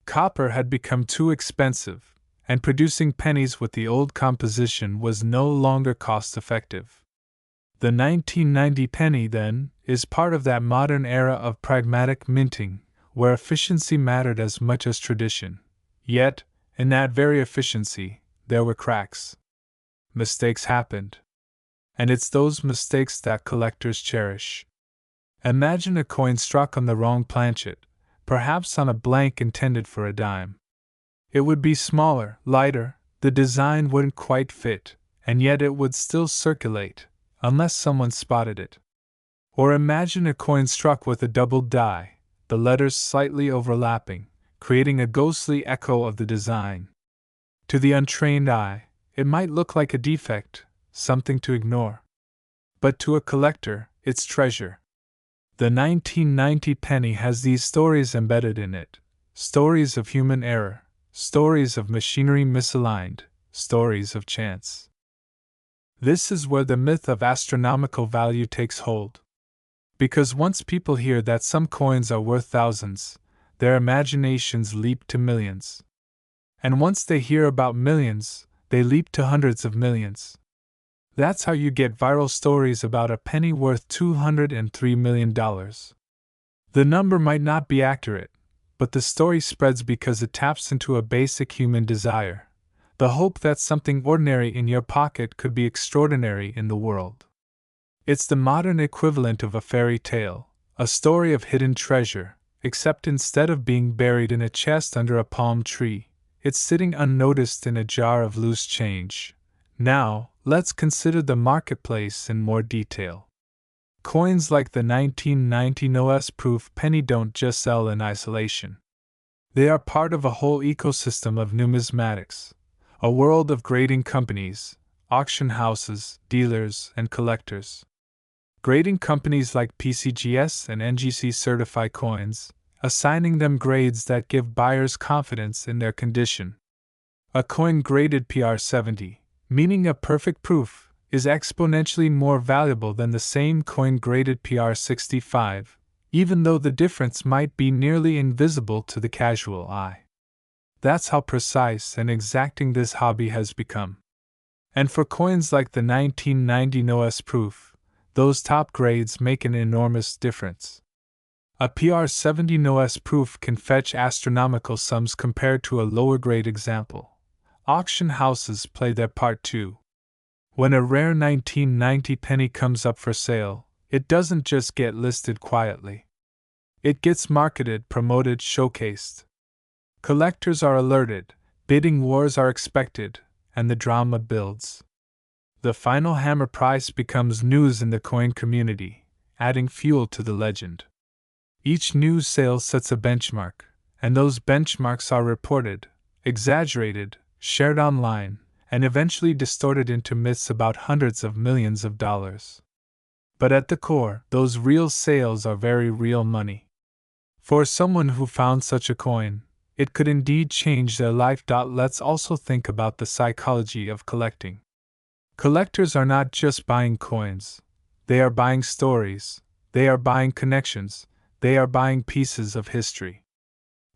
Copper had become too expensive, and producing pennies with the old composition was no longer cost-effective. The 1990 penny, then, is part of that modern era of pragmatic minting, where efficiency mattered as much as tradition. Yet, in that very efficiency, there were cracks. Mistakes happened. And it's those mistakes that collectors cherish. Imagine a coin struck on the wrong planchet, perhaps on a blank intended for a dime. It would be smaller, lighter, the design wouldn't quite fit, and yet it would still circulate, unless someone spotted it. Or imagine a coin struck with a doubled die, the letters slightly overlapping, creating a ghostly echo of the design. To the untrained eye, it might look like a defect, something to ignore. But to a collector, it's treasure. The 1990 penny has these stories embedded in it, stories of human error, stories of machinery misaligned, stories of chance. This is where the myth of astronomical value takes hold. Because once people hear that some coins are worth thousands, their imaginations leap to millions. And once they hear about millions, they leap to hundreds of millions. That's how you get viral stories about a penny worth $203 million. The number might not be accurate, but the story spreads because it taps into a basic human desire, the hope that something ordinary in your pocket could be extraordinary in the world. It's the modern equivalent of a fairy tale, a story of hidden treasure, except instead of being buried in a chest under a palm tree, it's sitting unnoticed in a jar of loose change. Now, let's consider the marketplace in more detail. Coins like the 1990 NOS-proof penny don't just sell in isolation. They are part of a whole ecosystem of numismatics, a world of grading companies, auction houses, dealers, and collectors. Grading companies like PCGS and NGC certify coins, assigning them grades that give buyers confidence in their condition. A coin graded PR70, meaning a perfect proof, is exponentially more valuable than the same coin graded PR65, even though the difference might be nearly invisible to the casual eye. That's how precise and exacting this hobby has become. And for coins like the 1990 NOS proof, those top grades make an enormous difference. A PR70 NOS proof can fetch astronomical sums compared to a lower grade example. Auction houses play their part too. When a rare 1990 penny comes up for sale, it doesn't just get listed quietly. It gets marketed, promoted, showcased. Collectors are alerted, bidding wars are expected, and the drama builds. The final hammer price becomes news in the coin community, adding fuel to the legend. Each new sale sets a benchmark, and those benchmarks are reported, exaggerated, shared online, and eventually distorted into myths about hundreds of millions of dollars. But at the core, those real sales are very real money. For someone who found such a coin, it could indeed change their life. Let's also think about the psychology of collecting. Collectors are not just buying coins, they are buying stories, they are buying connections, they are buying pieces of history.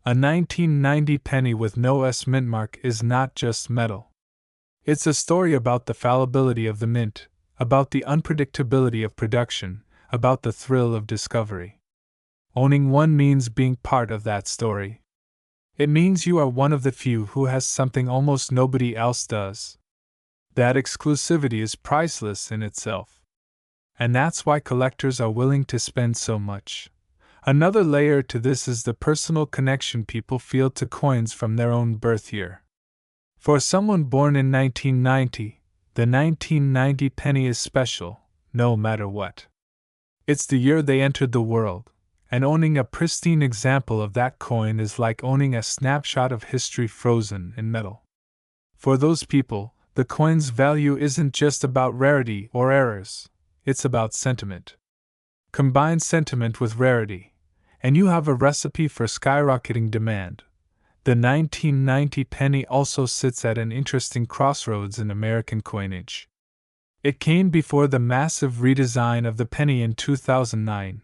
A 1990 penny with no S mint mark is not just metal. It's a story about the fallibility of the mint, about the unpredictability of production, about the thrill of discovery. Owning one means being part of that story. It means you are one of the few who has something almost nobody else does. That exclusivity is priceless in itself. And that's why collectors are willing to spend so much. Another layer to this is the personal connection people feel to coins from their own birth year. For someone born in 1990, the 1990 penny is special, no matter what. It's the year they entered the world, and owning a pristine example of that coin is like owning a snapshot of history frozen in metal. For those people, the coin's value isn't just about rarity or errors, it's about sentiment. Combine sentiment with rarity, and you have a recipe for skyrocketing demand. The 1990 penny also sits at an interesting crossroads in American coinage. It came before the massive redesign of the penny in 2009,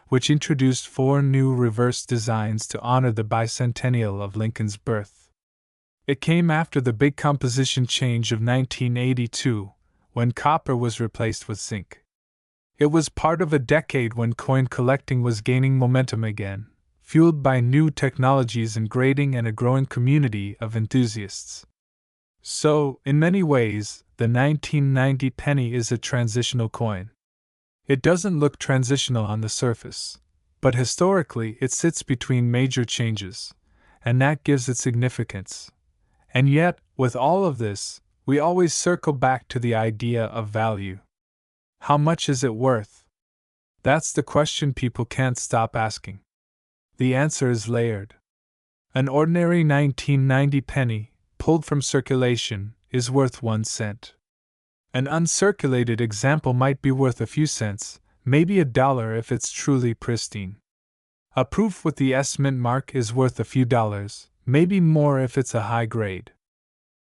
which introduced 4 new reverse designs to honor the bicentennial of Lincoln's birth. It came after the big composition change of 1982, when copper was replaced with zinc. It was part of a decade when coin collecting was gaining momentum again, fueled by new technologies in grading and a growing community of enthusiasts. So, in many ways, the 1990 penny is a transitional coin. It doesn't look transitional on the surface, but historically it sits between major changes, and that gives it significance. And yet, with all of this, we always circle back to the idea of value. How much is it worth? That's the question people can't stop asking. The answer is layered. An ordinary 1990 penny, pulled from circulation, is worth 1 cent. An uncirculated example might be worth a few cents, maybe $1 if it's truly pristine. A proof with the S mint mark is worth a few dollars, maybe more if it's a high grade.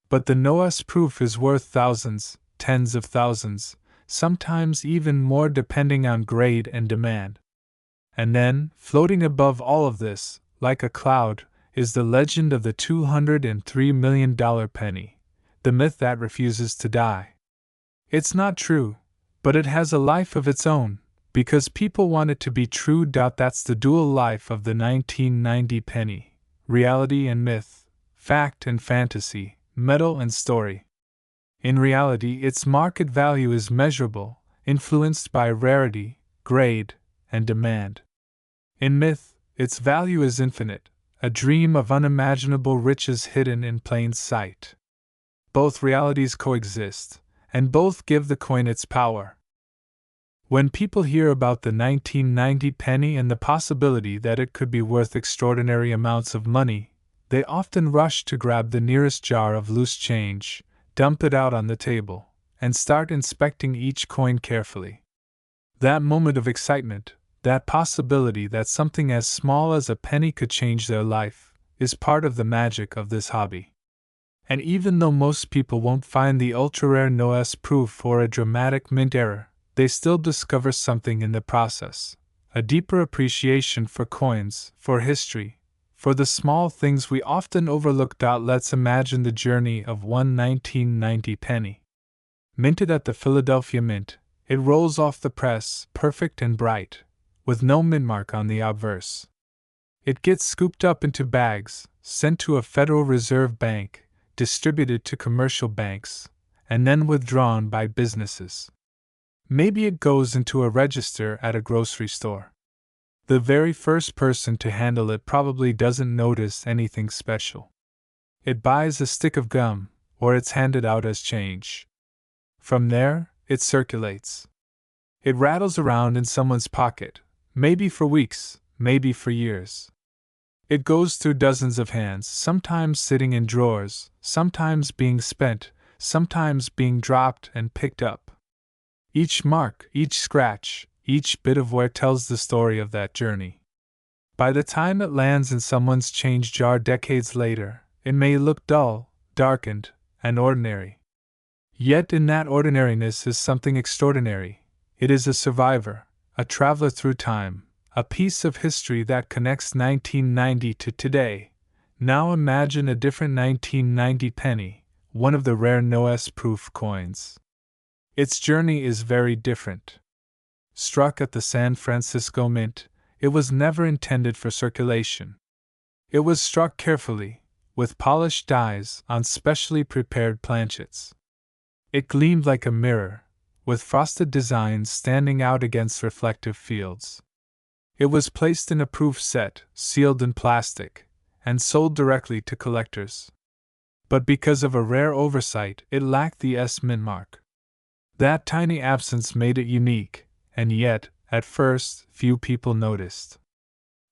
But the no S proof is worth thousands, tens of thousands, sometimes even more depending on grade and demand. And then, floating above all of this, like a cloud, is the legend of the $203 million penny, the myth that refuses to die. It's not true, but it has a life of its own, because people want it to be true. That's the dual life of the 1990 penny: reality and myth, fact and fantasy, metal and story. In reality, its market value is measurable, influenced by rarity, grade, and demand. In myth, its value is infinite, a dream of unimaginable riches hidden in plain sight. Both realities coexist, and both give the coin its power. When people hear about the 1990 penny and the possibility that it could be worth extraordinary amounts of money, they often rush to grab the nearest jar of loose change, dump it out on the table, and start inspecting each coin carefully. That moment of excitement, that possibility that something as small as a penny could change their life, is part of the magic of this hobby. And even though most people won't find the ultra-rare no S proof or a dramatic mint error, they still discover something in the process: a deeper appreciation for coins, for history, for the small things we often overlook. Let's imagine the journey of one 1990 penny. Minted at the Philadelphia Mint, it rolls off the press, perfect and bright, with no mint mark on the obverse. It gets scooped up into bags, sent to a Federal Reserve Bank, distributed to commercial banks, and then withdrawn by businesses. Maybe it goes into a register at a grocery store. The very first person to handle it probably doesn't notice anything special. It buys a stick of gum, or it's handed out as change. From there, it circulates. It rattles around in someone's pocket, maybe for weeks, maybe for years. It goes through dozens of hands, sometimes sitting in drawers, sometimes being spent, sometimes being dropped and picked up. Each mark, each scratch, each bit of wear tells the story of that journey. By the time it lands in someone's change jar decades later, it may look dull, darkened, and ordinary. Yet in that ordinariness is something extraordinary. It is a survivor, a traveler through time, a piece of history that connects 1990 to today. Now imagine a different 1990 penny, one of the rare no S proof coins. Its journey is very different. Struck at the San Francisco Mint, it was never intended for circulation. It was struck carefully, with polished dies on specially prepared planchets. It gleamed like a mirror, with frosted designs standing out against reflective fields. It was placed in a proof set, sealed in plastic, and sold directly to collectors. But because of a rare oversight, it lacked the S mint mark. That tiny absence made it unique, and yet, at first, few people noticed.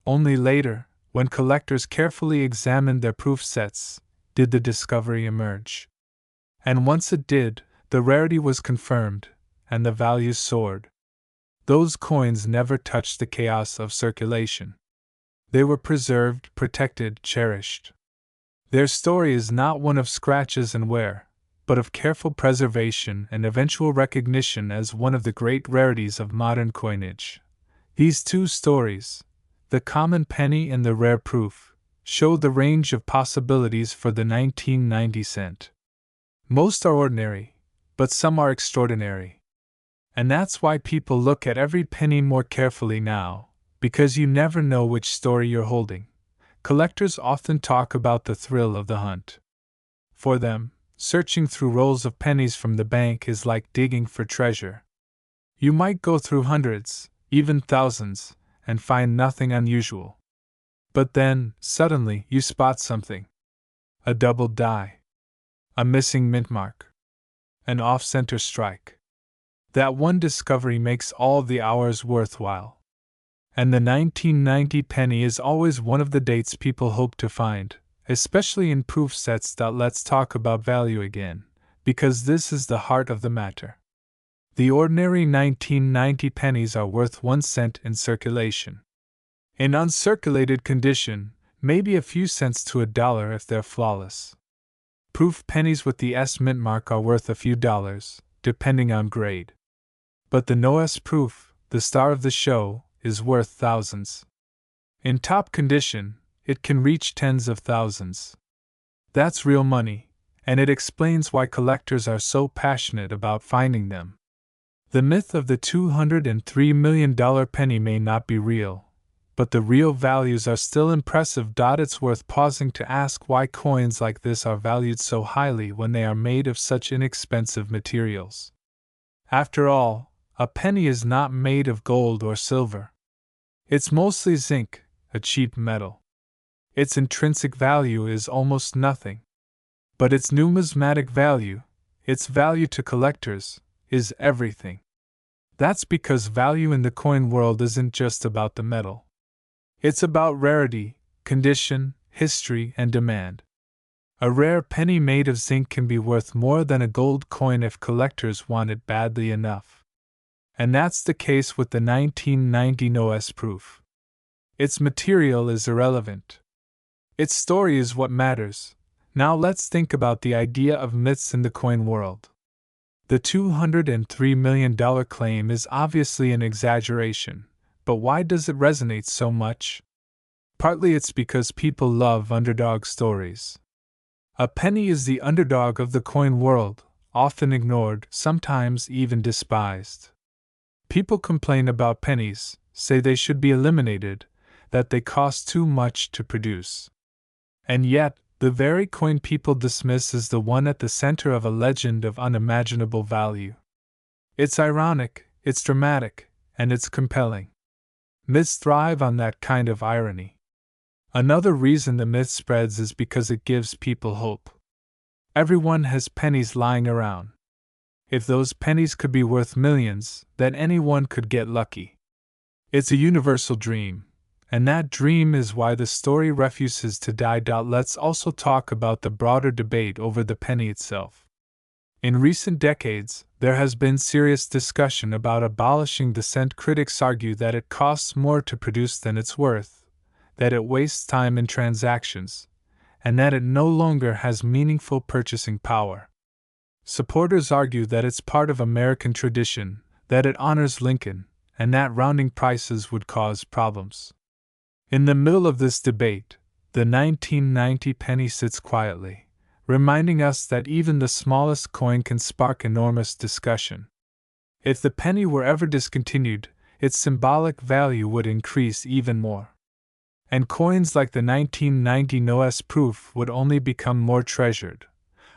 Only later, when collectors carefully examined their proof sets, did the discovery emerge. And once it did, the rarity was confirmed, and the values soared. Those coins never touched the chaos of circulation. They were preserved, protected, cherished. Their story is not one of scratches and wear, but of careful preservation and eventual recognition as one of the great rarities of modern coinage. These two stories, the common penny and the rare proof, show the range of possibilities for the 1990 cent. Most are ordinary, but some are extraordinary. And that's why people look at every penny more carefully now, because you never know which story you're holding. Collectors often talk about the thrill of the hunt. For them, searching through rolls of pennies from the bank is like digging for treasure. You might go through hundreds, even thousands, and find nothing unusual. But then, suddenly, you spot something. A doubled die. A missing mint mark. An off-center strike. That one discovery makes all the hours worthwhile. And the 1990 penny is always one of the dates people hope to find, especially in proof sets. Let's talk about value again, because this is the heart of the matter. The ordinary 1990 pennies are worth 1 cent in circulation. In uncirculated condition, maybe a few cents to $1 if they're flawless. Proof pennies with the S mint mark are worth a few dollars, depending on grade. But the no S proof, the star of the show, is worth thousands. In top condition, it can reach tens of thousands. That's real money, and it explains why collectors are so passionate about finding them. The myth of the $203 million penny may not be real, but the real values are still impressive. It's worth pausing to ask why coins like this are valued so highly when they are made of such inexpensive materials. After all, a penny is not made of gold or silver. It's mostly zinc, a cheap metal. Its intrinsic value is almost nothing. But its numismatic value, its value to collectors, is everything. That's because value in the coin world isn't just about the metal. It's about rarity, condition, history, and demand. A rare penny made of zinc can be worth more than a gold coin if collectors want it badly enough. And that's the case with the 1990 no S proof. Its material is irrelevant. Its story is what matters. Now let's think about the idea of myths in the coin world. The $203 million claim is obviously an exaggeration, but why does it resonate so much? Partly it's because people love underdog stories. A penny is the underdog of the coin world, often ignored, sometimes even despised. People complain about pennies, say they should be eliminated, that they cost too much to produce. And yet, the very coin people dismiss is the one at the center of a legend of unimaginable value. It's ironic, it's dramatic, and it's compelling. Myths thrive on that kind of irony. Another reason the myth spreads is because it gives people hope. Everyone has pennies lying around. If those pennies could be worth millions, then anyone could get lucky. It's a universal dream, and that dream is why the story refuses to die. Let's also talk about the broader debate over the penny itself. In recent decades, there has been serious discussion about abolishing the cent. Critics argue that it costs more to produce than it's worth, that it wastes time in transactions, and that it no longer has meaningful purchasing power. Supporters argue that it's part of American tradition, that it honors Lincoln, and that rounding prices would cause problems. In the middle of this debate, the 1990 penny sits quietly, reminding us that even the smallest coin can spark enormous discussion. If the penny were ever discontinued, its symbolic value would increase even more. And coins like the 1990 no S proof would only become more treasured.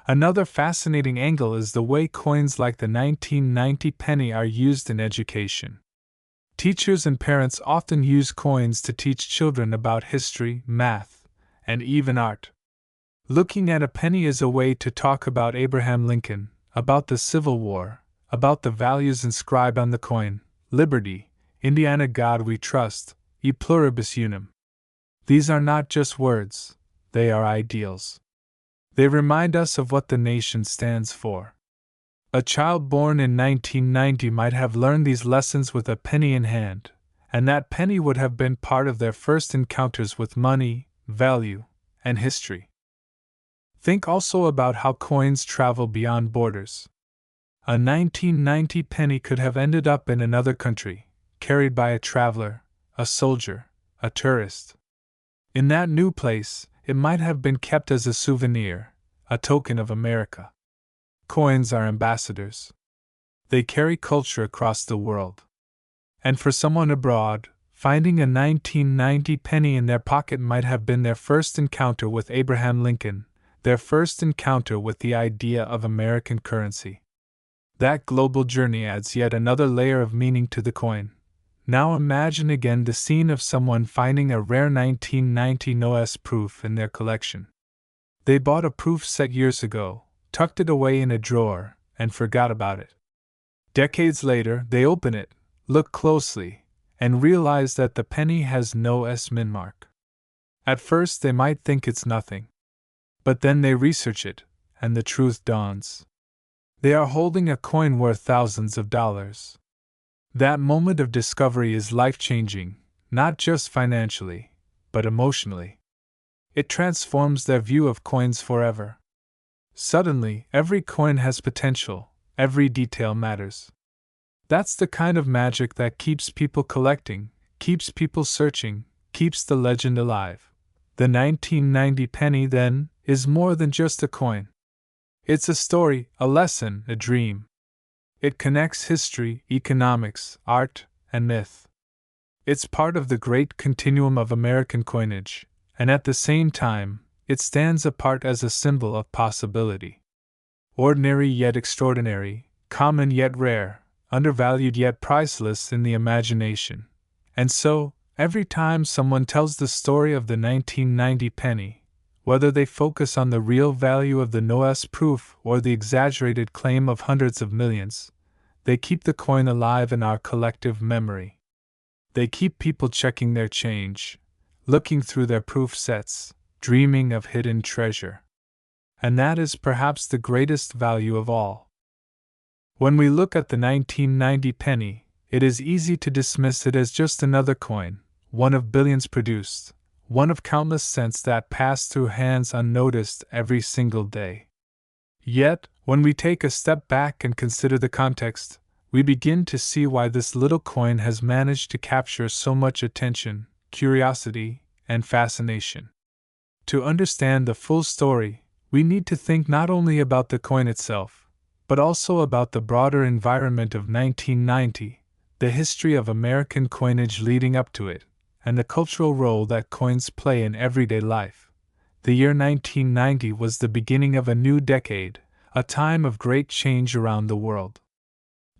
Another fascinating angle is the way coins like the 1990 penny are used in education. Teachers and parents often use coins to teach children about history, math, and even art. Looking at a penny is a way to talk about Abraham Lincoln, about the Civil War, about the values inscribed on the coin: liberty, Indiana, God we trust, e pluribus unum. These are not just words, they are ideals. They remind us of what the nation stands for. A child born in 1990 might have learned these lessons with a penny in hand, and that penny would have been part of their first encounters with money, value, and history. Think also about how coins travel beyond borders. A 1990 penny could have ended up in another country, carried by a traveler, a soldier, a tourist. In that new place, it might have been kept as a souvenir, a token of America. Coins are ambassadors. They carry culture across the world. And for someone abroad, finding a 1990 penny in their pocket might have been their first encounter with Abraham Lincoln, their first encounter with the idea of American currency. That global journey adds yet another layer of meaning to the coin. Now imagine again the scene of someone finding a rare 1990 NOS proof in their collection. They bought a proof set years ago, tucked it away in a drawer, and forgot about it. Decades later, they open it, look closely, and realize that the penny has no S min mark. At first, they might think it's nothing. But then they research it, and the truth dawns. They are holding a coin worth thousands of dollars. That moment of discovery is life-changing, not just financially, but emotionally. It transforms their view of coins forever. Suddenly, every coin has potential, every detail matters. That's the kind of magic that keeps people collecting, keeps people searching, keeps the legend alive. The 1990 penny, then, is more than just a coin. It's a story, a lesson, a dream. It connects history, economics, art, and myth. It's part of the great continuum of American coinage, and at the same time, it stands apart as a symbol of possibility. Ordinary yet extraordinary, common yet rare, undervalued yet priceless in the imagination. And so, every time someone tells the story of the 1990 penny, whether they focus on the real value of the NOS proof or the exaggerated claim of hundreds of millions, they keep the coin alive in our collective memory. They keep people checking their change, looking through their proof sets, dreaming of hidden treasure. And that is perhaps the greatest value of all. When we look at the 1990 penny, it is easy to dismiss it as just another coin, one of billions produced, one of countless cents that pass through hands unnoticed every single day. Yet, when we take a step back and consider the context, we begin to see why this little coin has managed to capture so much attention, curiosity, and fascination. To understand the full story, we need to think not only about the coin itself, but also about the broader environment of 1990, the history of American coinage leading up to it, and the cultural role that coins play in everyday life. The year 1990 was the beginning of a new decade, a time of great change around the world.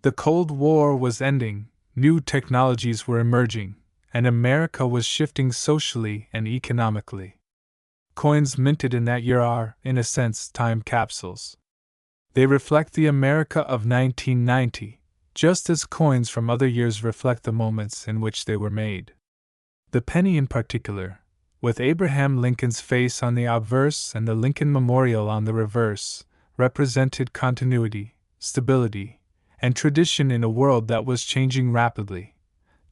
The Cold War was ending, new technologies were emerging, and America was shifting socially and economically. Coins minted in that year are, in a sense, time capsules. They reflect the America of 1990, just as coins from other years reflect the moments in which they were made. The penny in particular, with Abraham Lincoln's face on the obverse and the Lincoln Memorial on the reverse, represented continuity, stability, and tradition in a world that was changing rapidly.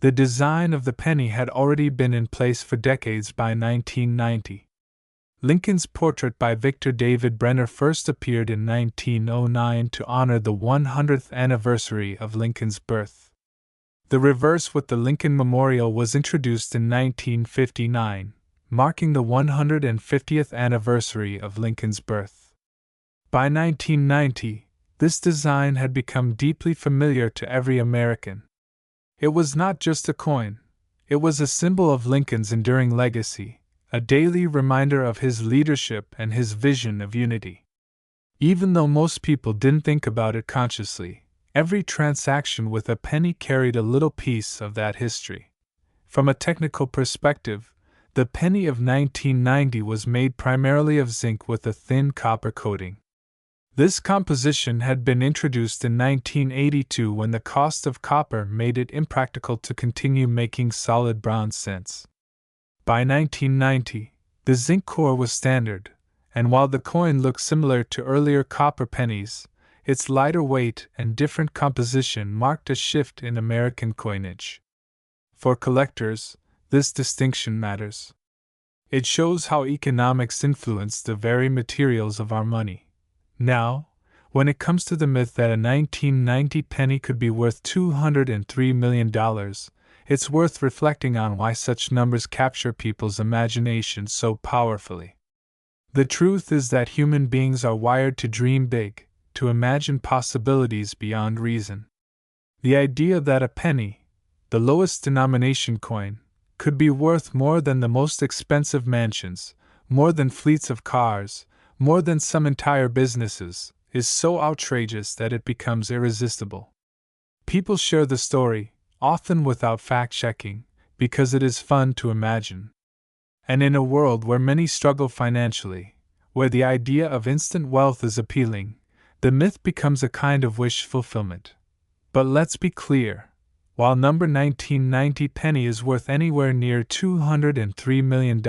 The design of the penny had already been in place for decades by 1990. Lincoln's portrait by Victor David Brenner first appeared in 1909 to honor the 100th anniversary of Lincoln's birth. The reverse with the Lincoln Memorial was introduced in 1959, marking the 150th anniversary of Lincoln's birth. By 1990, this design had become deeply familiar to every American. It was not just a coin, it was a symbol of Lincoln's enduring legacy, a daily reminder of his leadership and his vision of unity. Even though most people didn't think about it consciously, every transaction with a penny carried a little piece of that history. From a technical perspective, the penny of 1990 was made primarily of zinc with a thin copper coating. This composition had been introduced in 1982 when the cost of copper made it impractical to continue making solid bronze cents. By 1990, the zinc core was standard, and while the coin looked similar to earlier copper pennies, its lighter weight and different composition marked a shift in American coinage. For collectors, this distinction matters. It shows how economics influenced the very materials of our money. Now, when it comes to the myth that a 1990 penny could be worth $203 million, it's worth reflecting on why such numbers capture people's imagination so powerfully. The truth is that human beings are wired to dream big, to imagine possibilities beyond reason. The idea that a penny, the lowest denomination coin, could be worth more than the most expensive mansions, more than fleets of cars, more than some entire businesses, is so outrageous that it becomes irresistible. People share the story, often without fact-checking, because it is fun to imagine. And in a world where many struggle financially, where the idea of instant wealth is appealing, the myth becomes a kind of wish fulfillment. But let's be clear. While number 1990 penny is worth anywhere near $203 million,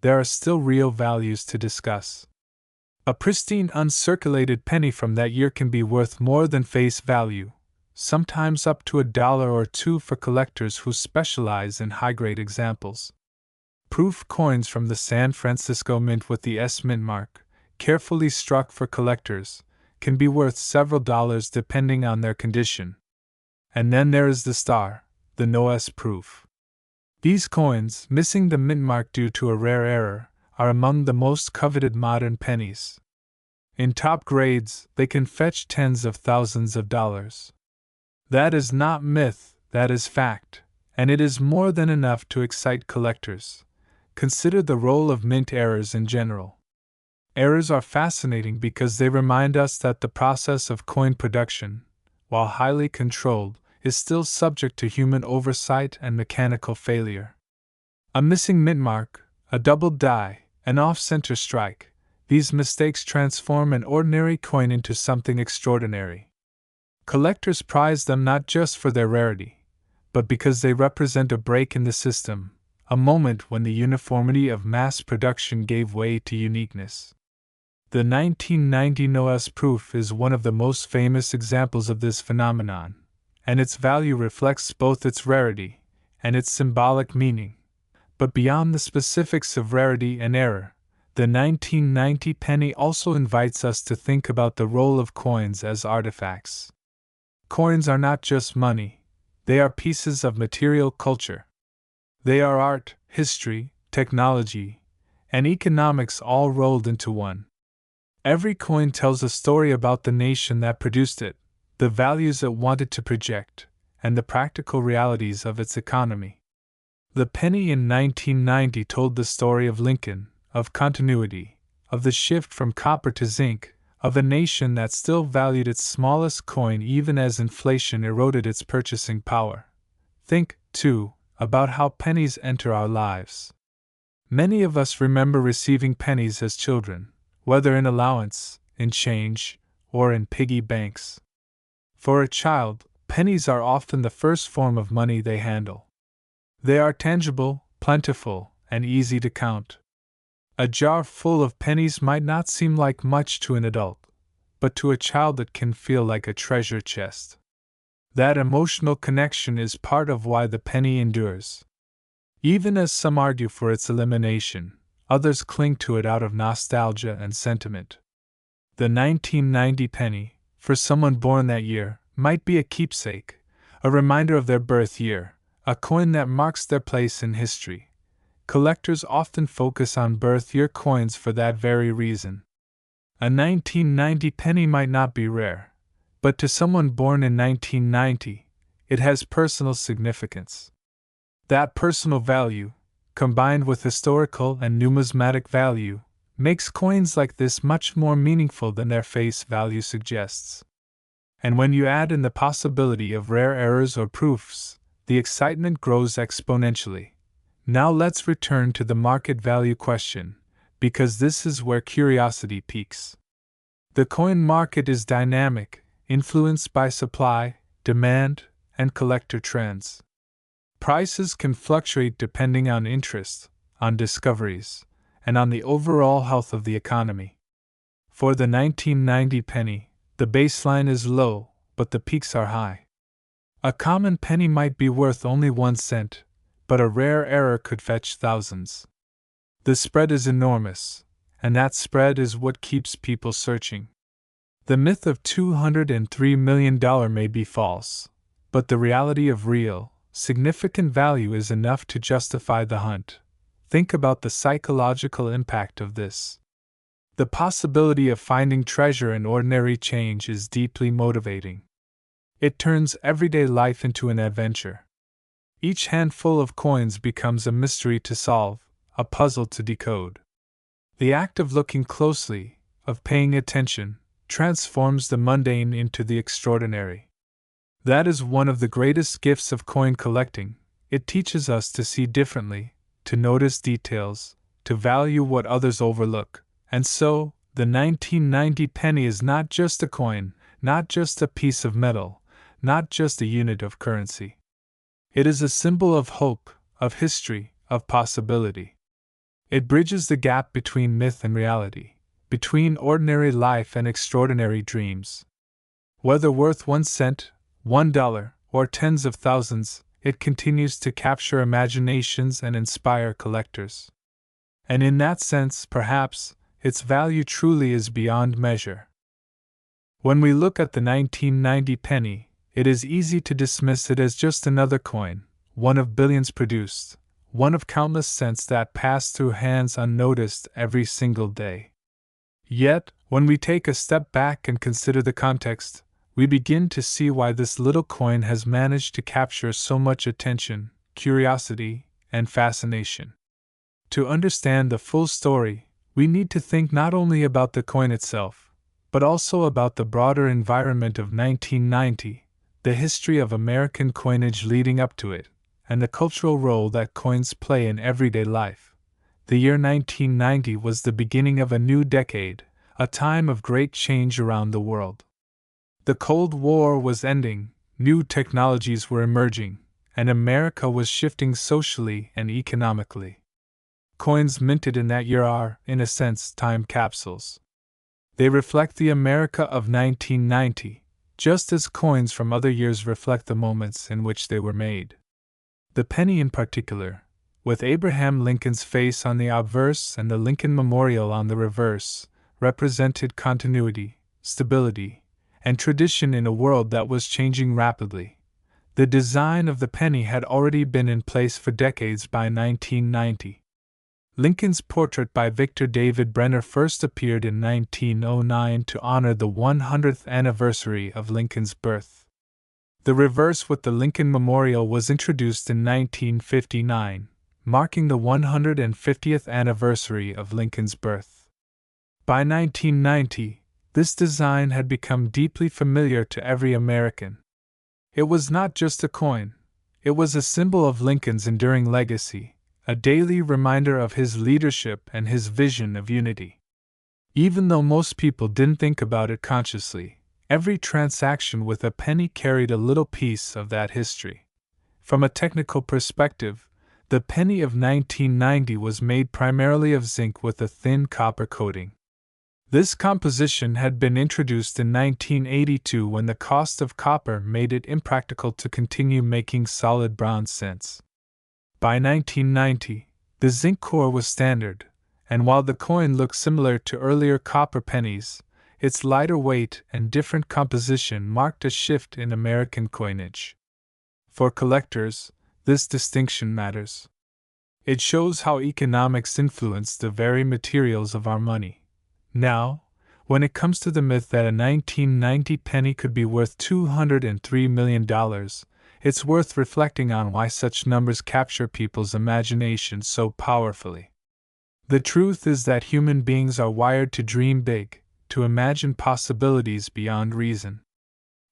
there are still real values to discuss. A pristine uncirculated penny from that year can be worth more than face value, sometimes up to $1 or $2 for collectors who specialize in high-grade examples. Proof coins from the San Francisco Mint with the S Mint mark, carefully struck for collectors, can be worth several dollars depending on their condition. And then there is the star, the no S proof. These coins, missing the mint mark due to a rare error, are among the most coveted modern pennies. In top grades, they can fetch tens of thousands of dollars. That is not myth, that is fact, and it is more than enough to excite collectors. Consider the role of mint errors in general. Errors are fascinating because they remind us that the process of coin production, while highly controlled, is still subject to human oversight and mechanical failure. A missing mint mark, a double die, an off-center strike, these mistakes transform an ordinary coin into something extraordinary. Collectors prize them not just for their rarity, but because they represent a break in the system, a moment when the uniformity of mass production gave way to uniqueness. The 1990 no-S proof is one of the most famous examples of this phenomenon, and its value reflects both its rarity and its symbolic meaning. But beyond the specifics of rarity and error, the 1990 penny also invites us to think about the role of coins as artifacts. Coins are not just money, they are pieces of material culture. They are art, history, technology, and economics all rolled into one. Every coin tells a story about the nation that produced it, the values it wanted to project, and the practical realities of its economy. The penny in 1990 told the story of Lincoln, of continuity, of the shift from copper to zinc, of a nation that still valued its smallest coin even as inflation eroded its purchasing power. Think, too, about how pennies enter our lives. Many of us remember receiving pennies as children, whether in allowance, in change, or in piggy banks. For a child, pennies are often the first form of money they handle. They are tangible, plentiful, and easy to count. A jar full of pennies might not seem like much to an adult, but to a child it can feel like a treasure chest. That emotional connection is part of why the penny endures. Even as some argue for its elimination, others cling to it out of nostalgia and sentiment. The 1990 penny, for someone born that year, might be a keepsake, a reminder of their birth year, a coin that marks their place in history. Collectors often focus on birth year coins for that very reason. A 1990 penny might not be rare, but to someone born in 1990, it has personal significance. That personal value, combined with historical and numismatic value, makes coins like this much more meaningful than their face value suggests. And when you add in the possibility of rare errors or proofs, the excitement grows exponentially. Now let's return to the market value question, because this is where curiosity peaks. The coin market is dynamic, influenced by supply, demand, and collector trends. Prices can fluctuate depending on interest, on discoveries, and on the overall health of the economy. For the 1990 penny, the baseline is low, but the peaks are high. A common penny might be worth only 1 cent, but a rare error could fetch thousands. The spread is enormous, and that spread is what keeps people searching. The myth of $203 million may be false, but the reality of real, significant value is enough to justify the hunt. Think about the psychological impact of this. The possibility of finding treasure in ordinary change is deeply motivating. It turns everyday life into an adventure. Each handful of coins becomes a mystery to solve, a puzzle to decode. The act of looking closely, of paying attention, transforms the mundane into the extraordinary. That is one of the greatest gifts of coin collecting. It teaches us to see differently, to notice details, to value what others overlook. And so, the 1990 penny is not just a coin, not just a piece of metal, not just a unit of currency. It is a symbol of hope, of history, of possibility. It bridges the gap between myth and reality, between ordinary life and extraordinary dreams. Whether worth 1 cent, $1, or tens of thousands, it continues to capture imaginations and inspire collectors. And in that sense, perhaps, its value truly is beyond measure. When we look at the 1990 penny, it is easy to dismiss it as just another coin, one of billions produced, one of countless cents that pass through hands unnoticed every single day. Yet, when we take a step back and consider the context, we begin to see why this little coin has managed to capture so much attention, curiosity, and fascination. To understand the full story, we need to think not only about the coin itself, but also about the broader environment of 1990, the history of American coinage leading up to it, and the cultural role that coins play in everyday life. The year 1990 was the beginning of a new decade, a time of great change around the world. The Cold War was ending, new technologies were emerging, and America was shifting socially and economically. Coins minted in that year are, in a sense, time capsules. They reflect the America of 1990, just as coins from other years reflect the moments in which they were made. The penny in particular, with Abraham Lincoln's face on the obverse and the Lincoln Memorial on the reverse, represented continuity, stability, and tradition in a world that was changing rapidly. The design of the penny had already been in place for decades by 1990. Lincoln's portrait by Victor David Brenner first appeared in 1909 to honor the 100th anniversary of Lincoln's birth. The reverse with the Lincoln Memorial was introduced in 1959, marking the 150th anniversary of Lincoln's birth. By 1990, this design had become deeply familiar to every American. It was not just a coin, it was a symbol of Lincoln's enduring legacy, a daily reminder of his leadership and his vision of unity. Even though most people didn't think about it consciously, every transaction with a penny carried a little piece of that history. From a technical perspective, the penny of 1990 was made primarily of zinc with a thin copper coating. This composition had been introduced in 1982 when the cost of copper made it impractical to continue making solid bronze cents. By 1990, the zinc core was standard, and while the coin looked similar to earlier copper pennies, its lighter weight and different composition marked a shift in American coinage. For collectors, this distinction matters. It shows how economics influenced the very materials of our money. Now, when it comes to the myth that a 1990 penny could be worth $203 million, it's worth reflecting on why such numbers capture people's imagination so powerfully. The truth is that human beings are wired to dream big, to imagine possibilities beyond reason.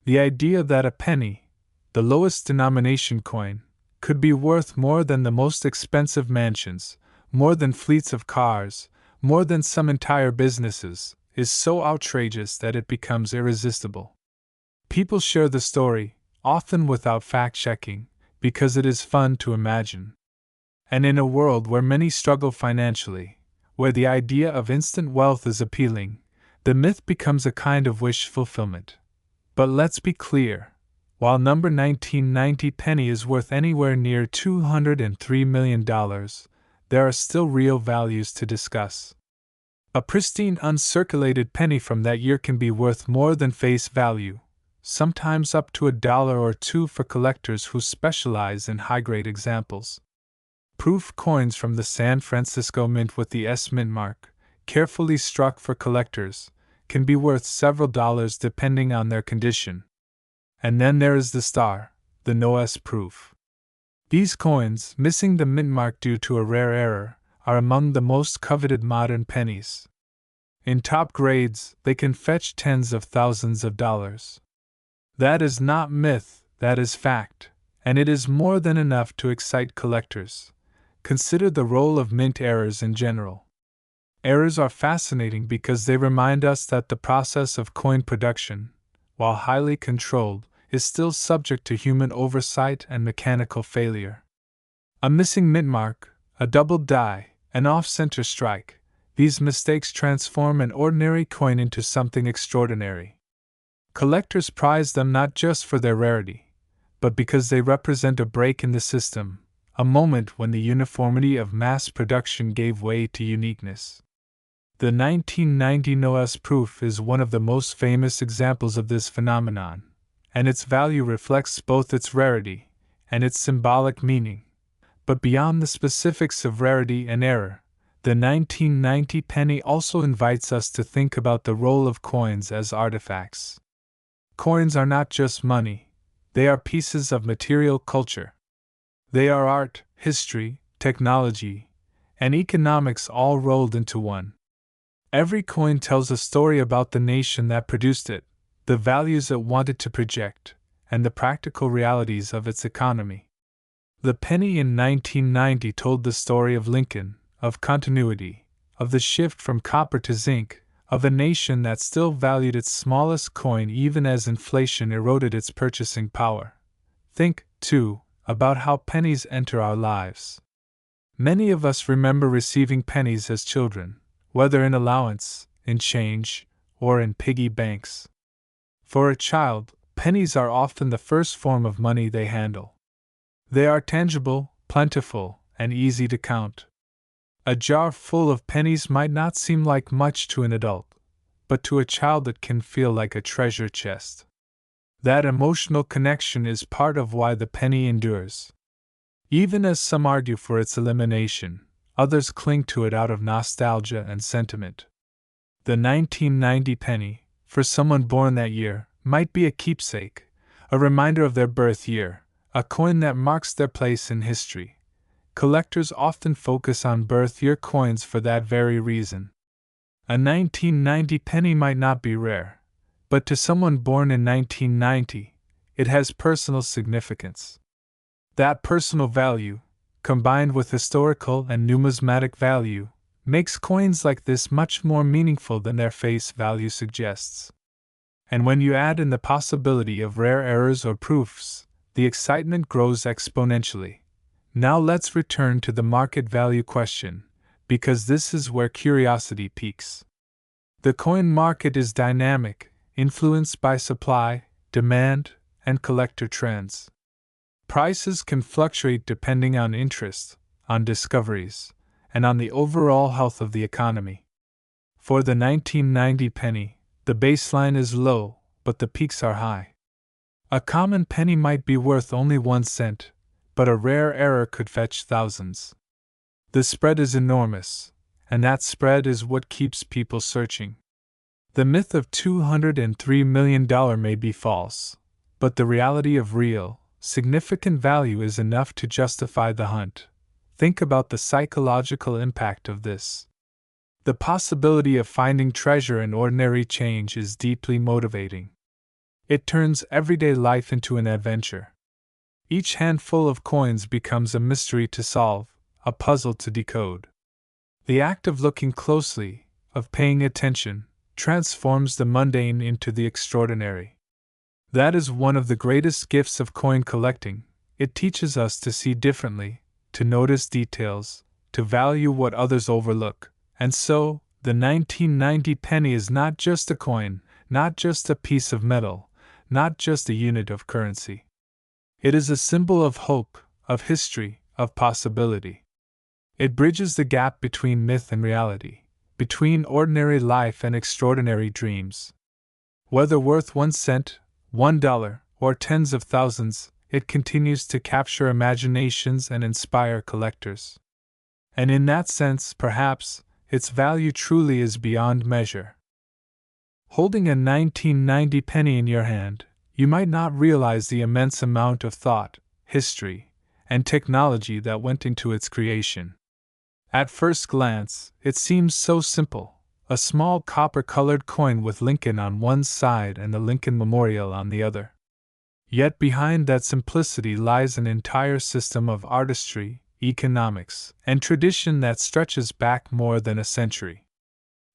The idea that a penny, the lowest denomination coin, could be worth more than the most expensive mansions, more than fleets of cars, more than some entire businesses, is so outrageous that it becomes irresistible. People share the story, often without fact-checking, because it is fun to imagine. And in a world where many struggle financially, where the idea of instant wealth is appealing, the myth becomes a kind of wish fulfillment. But let's be clear, while number 1990 penny is worth anywhere near $203 million, there are still real values to discuss. A pristine uncirculated penny from that year can be worth more than face value. sometimes up to $1 or $2 for collectors who specialize in high-grade examples. Proof coins from the San Francisco Mint with the S Mint mark, carefully struck for collectors, can be worth several dollars depending on their condition. And then there is the star, the No S proof. These coins, missing the mint mark due to a rare error, are among the most coveted modern pennies. In top grades, they can fetch tens of thousands of dollars. That is not myth, that is fact, and it is more than enough to excite collectors. Consider the role of mint errors in general. Errors are fascinating because they remind us that the process of coin production, while highly controlled, is still subject to human oversight and mechanical failure. A missing mint mark, a doubled die, an off-center strike, these mistakes transform an ordinary coin into something extraordinary. Collectors prize them not just for their rarity, but because they represent a break in the system, a moment when the uniformity of mass production gave way to uniqueness. The 1990 No-S proof is one of the most famous examples of this phenomenon, and its value reflects both its rarity and its symbolic meaning. But beyond the specifics of rarity and error, the 1990 penny also invites us to think about the role of coins as artifacts. Coins are not just money, they are pieces of material culture. They are art, history, technology, and economics all rolled into one. Every coin tells a story about the nation that produced it, the values it wanted to project, and the practical realities of its economy. The penny in 1990 told the story of Lincoln, of continuity, of the shift from copper to zinc, of a nation that still valued its smallest coin even as inflation eroded its purchasing power. Think, too, about how pennies enter our lives. Many of us remember receiving pennies as children, whether in allowance, in change, or in piggy banks. For a child, pennies are often the first form of money they handle. They are tangible, plentiful, and easy to count. A jar full of pennies might not seem like much to an adult, but to a child it can feel like a treasure chest. That emotional connection is part of why the penny endures. Even as some argue for its elimination, others cling to it out of nostalgia and sentiment. The 1990 penny, for someone born that year, might be a keepsake, a reminder of their birth year, a coin that marks their place in history. Collectors often focus on birth year coins for that very reason. A 1990 penny might not be rare, but to someone born in 1990, it has personal significance. That personal value, combined with historical and numismatic value, makes coins like this much more meaningful than their face value suggests. And when you add in the possibility of rare errors or proofs, the excitement grows exponentially. Now let's return to the market value question, because this is where curiosity peaks. The coin market is dynamic, influenced by supply, demand, and collector trends. Prices can fluctuate depending on interest, on discoveries, and on the overall health of the economy. For the 1990 penny, the baseline is low, but the peaks are high. A common penny might be worth only 1 cent, but a rare error could fetch thousands. The spread is enormous, and that spread is what keeps people searching. The myth of $203 million may be false, but the reality of real, significant value is enough to justify the hunt. Think about the psychological impact of this. The possibility of finding treasure in ordinary change is deeply motivating. It turns everyday life into an adventure. Each handful of coins becomes a mystery to solve, a puzzle to decode. The act of looking closely, of paying attention, transforms the mundane into the extraordinary. That is one of the greatest gifts of coin collecting. It teaches us to see differently, to notice details, to value what others overlook. And so, the 1990 penny is not just a coin, not just a piece of metal, not just a unit of currency. It is a symbol of hope, of history, of possibility. It bridges the gap between myth and reality, between ordinary life and extraordinary dreams. Whether worth 1 cent, $1, or tens of thousands, it continues to capture imaginations and inspire collectors. And in that sense, perhaps, its value truly is beyond measure. Holding a 1990 penny in your hand, you might not realize the immense amount of thought, history, and technology that went into its creation. At first glance, it seems so simple, a small copper-colored coin with Lincoln on one side and the Lincoln Memorial on the other. Yet behind that simplicity lies an entire system of artistry, economics, and tradition that stretches back more than a century.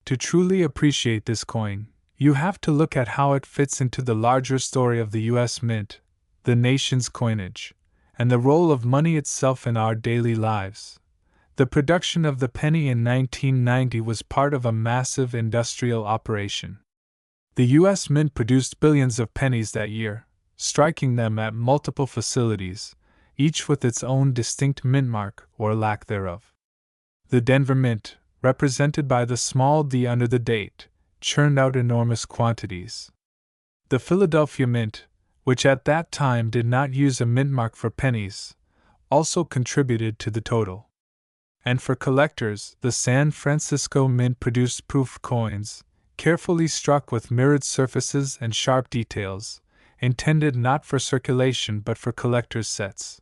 To truly appreciate this coin, you have to look at how it fits into the larger story of the U.S. Mint, the nation's coinage, and the role of money itself in our daily lives. The production of the penny in 1990 was part of a massive industrial operation. The U.S. Mint produced billions of pennies that year, striking them at multiple facilities, each with its own distinct mint mark or lack thereof. The Denver Mint, represented by the small d under the date, churned out enormous quantities. The Philadelphia Mint, which at that time did not use a mint mark for pennies, also contributed to the total. And for collectors, the San Francisco Mint produced proof coins, carefully struck with mirrored surfaces and sharp details, intended not for circulation but for collectors' sets.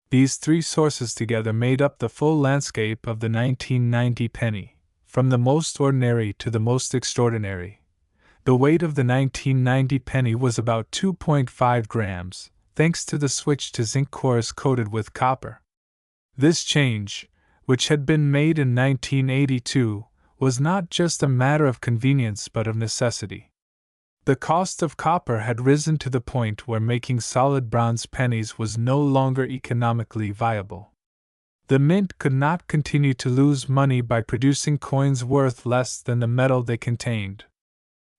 These three sources together made up the full landscape of the 1990 penny, from the most ordinary to the most extraordinary. The weight of the 1990 penny was about 2.5 grams, thanks to the switch to zinc cores coated with copper. This change, which had been made in 1982, was not just a matter of convenience but of necessity. The cost of copper had risen to the point where making solid bronze pennies was no longer economically viable. The mint could not continue to lose money by producing coins worth less than the metal they contained.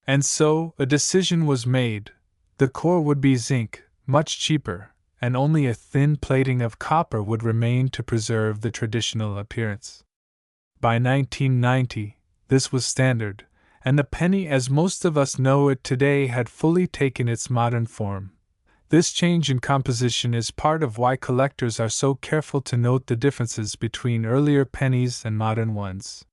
And so, a decision was made. The core would be zinc, much cheaper, and only a thin plating of copper would remain to preserve the traditional appearance. By 1990, this was standard, and the penny as most of us know it today had fully taken its modern form. This change in composition is part of why collectors are so careful to note the differences between earlier pennies and modern ones.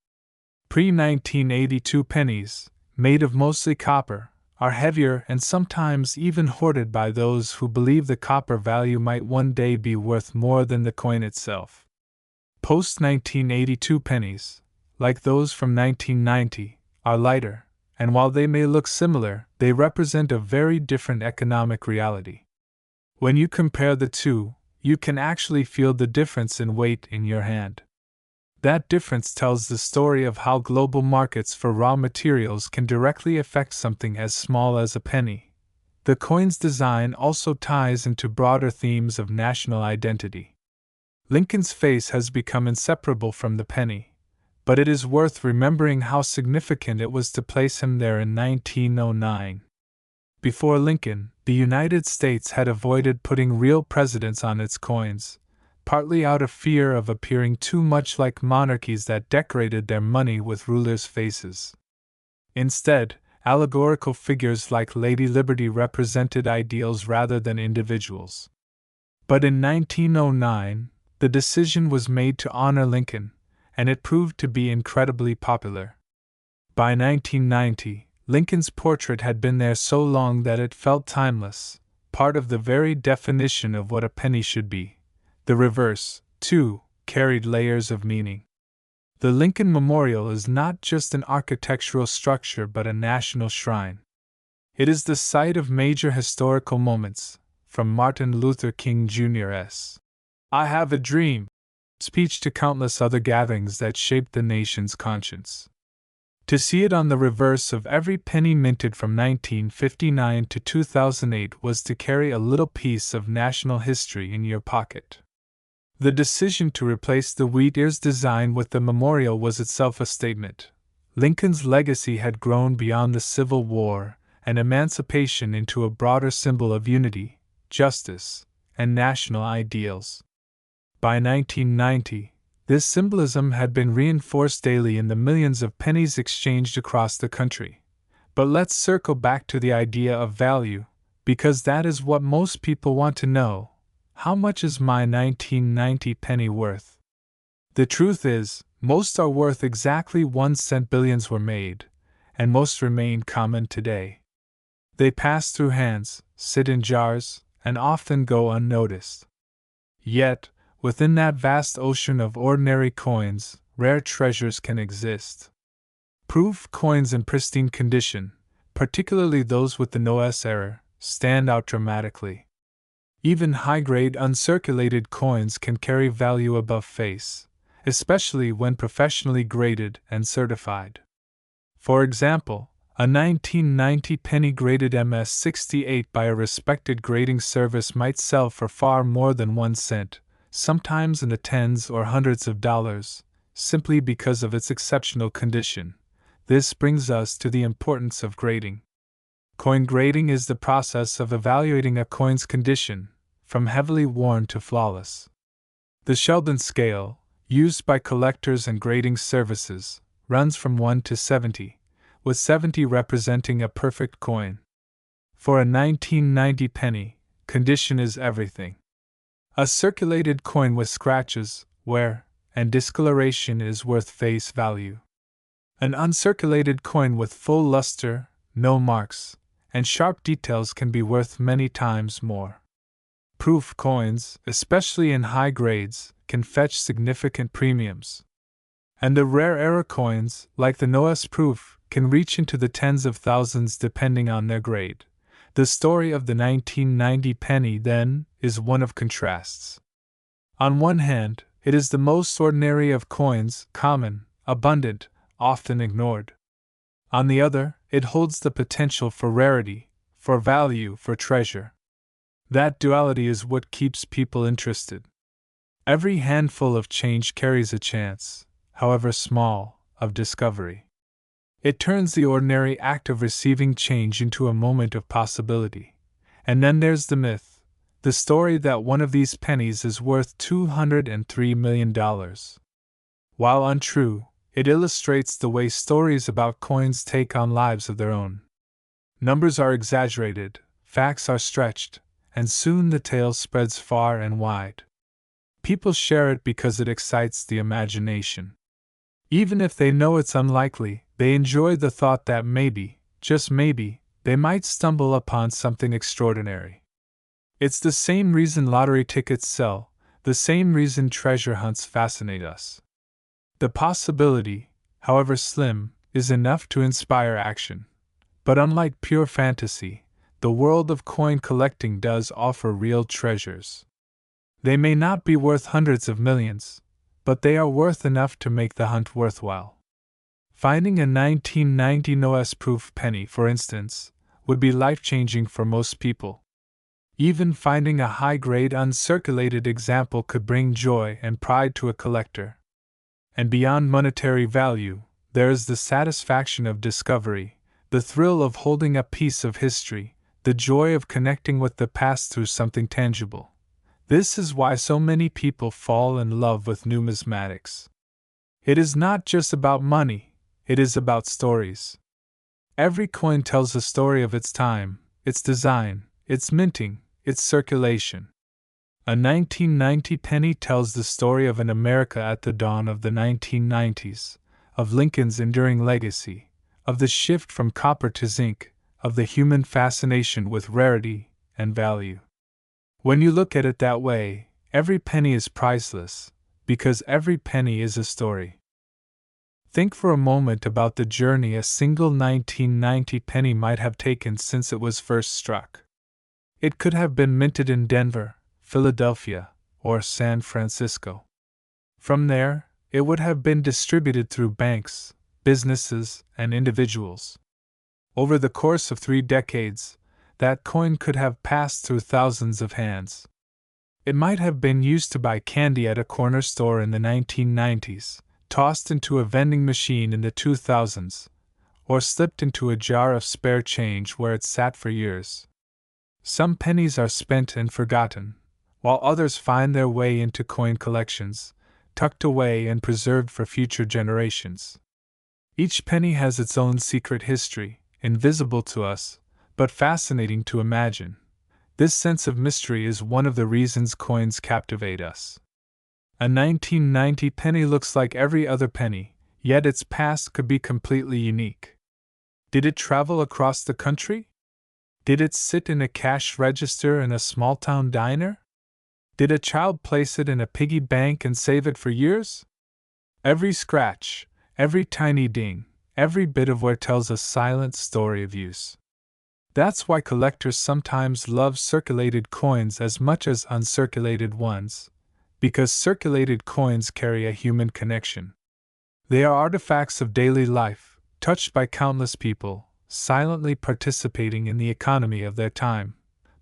Pre-1982 pennies, made of mostly copper, are heavier and sometimes even hoarded by those who believe the copper value might one day be worth more than the coin itself. Post-1982 pennies, like those from 1990, are lighter, and while they may look similar, they represent a very different economic reality. When you compare the two, you can actually feel the difference in weight in your hand. That difference tells the story of how global markets for raw materials can directly affect something as small as a penny. The coin's design also ties into broader themes of national identity. Lincoln's face has become inseparable from the penny, but it is worth remembering how significant it was to place him there in 1909. Before Lincoln, the United States had avoided putting real presidents on its coins, partly out of fear of appearing too much like monarchies that decorated their money with rulers' faces. Instead, allegorical figures like Lady Liberty represented ideals rather than individuals. But in 1909, the decision was made to honor Lincoln, and it proved to be incredibly popular. By 1990, Lincoln's portrait had been there so long that it felt timeless, part of the very definition of what a penny should be. The reverse, too, carried layers of meaning. The Lincoln Memorial is not just an architectural structure but a national shrine. It is the site of major historical moments, from Martin Luther King Jr.'s "I Have a Dream" speech to countless other gatherings that shaped the nation's conscience. To see it on the reverse of every penny minted from 1959 to 2008 was to carry a little piece of national history in your pocket. The decision to replace the wheat ears design with the memorial was itself a statement. Lincoln's legacy had grown beyond the Civil War and emancipation into a broader symbol of unity, justice, and national ideals. By 1990, this symbolism had been reinforced daily in the millions of pennies exchanged across the country. But let's circle back to the idea of value, because that is what most people want to know. How much is my 1990 penny worth? The truth is, most are worth exactly 1 cent. Billions were made, and most remain common today. They pass through hands, sit in jars, and often go unnoticed. Yet, within that vast ocean of ordinary coins, rare treasures can exist. Proof coins in pristine condition, particularly those with the no-S error, stand out dramatically. Even high-grade uncirculated coins can carry value above face, especially when professionally graded and certified. For example, a 1990 penny graded MS-68 by a respected grading service might sell for far more than 1 cent, sometimes in the tens or hundreds of dollars, simply because of its exceptional condition. This brings us to the importance of grading. Coin grading is the process of evaluating a coin's condition, from heavily worn to flawless. The Sheldon scale, used by collectors and grading services, runs from 1 to 70, with 70 representing a perfect coin. For a 1990 penny, condition is everything. A circulated coin with scratches, wear, and discoloration is worth face value. An uncirculated coin with full luster, no marks, and sharp details can be worth many times more. Proof coins, especially in high grades, can fetch significant premiums. And the rare error coins, like the no-S proof, can reach into the tens of thousands depending on their grade. The story of the 1990 penny, then, is one of contrasts. On one hand, it is the most ordinary of coins, common, abundant, often ignored. On the other, it holds the potential for rarity, for value, for treasure. That duality is what keeps people interested. Every handful of change carries a chance, however small, of discovery. It turns the ordinary act of receiving change into a moment of possibility. And then there's the myth, the story that one of these pennies is worth $203 million. While untrue, it illustrates the way stories about coins take on lives of their own. Numbers are exaggerated, facts are stretched, and soon the tale spreads far and wide. People share it because it excites the imagination. Even if they know it's unlikely, they enjoy the thought that maybe, just maybe, they might stumble upon something extraordinary. It's the same reason lottery tickets sell, the same reason treasure hunts fascinate us. The possibility, however slim, is enough to inspire action. But unlike pure fantasy, the world of coin collecting does offer real treasures. They may not be worth hundreds of millions, but they are worth enough to make the hunt worthwhile. Finding a 1990 no-S proof penny, for instance, would be life-changing for most people. Even finding a high-grade uncirculated example could bring joy and pride to a collector. And beyond monetary value, there is the satisfaction of discovery, the thrill of holding a piece of history, the joy of connecting with the past through something tangible. This is why so many people fall in love with numismatics. It is not just about money, it is about stories. Every coin tells a story of its time, its design, its minting, its circulation. A 1990 penny tells the story of an America at the dawn of the 1990s, of Lincoln's enduring legacy, of the shift from copper to zinc, of the human fascination with rarity and value. When you look at it that way, every penny is priceless, because every penny is a story. Think for a moment about the journey a single 1990 penny might have taken since it was first struck. It could have been minted in Denver, Philadelphia, or San Francisco. From there, it would have been distributed through banks, businesses, and individuals. Over the course of 3 decades, that coin could have passed through thousands of hands. It might have been used to buy candy at a corner store in the 1990s, tossed into a vending machine in the 2000s, or slipped into a jar of spare change where it sat for years. Some pennies are spent and forgotten, while others find their way into coin collections, tucked away and preserved for future generations. Each penny has its own secret history, invisible to us, but fascinating to imagine. This sense of mystery is one of the reasons coins captivate us. A 1990 penny looks like every other penny, yet its past could be completely unique. Did it travel across the country? Did it sit in a cash register in a small-town diner? Did a child place it in a piggy bank and save it for years? Every scratch, every tiny ding, every bit of wear tells a silent story of use. That's why collectors sometimes love circulated coins as much as uncirculated ones, because circulated coins carry a human connection. They are artifacts of daily life, touched by countless people, silently participating in the economy of their time.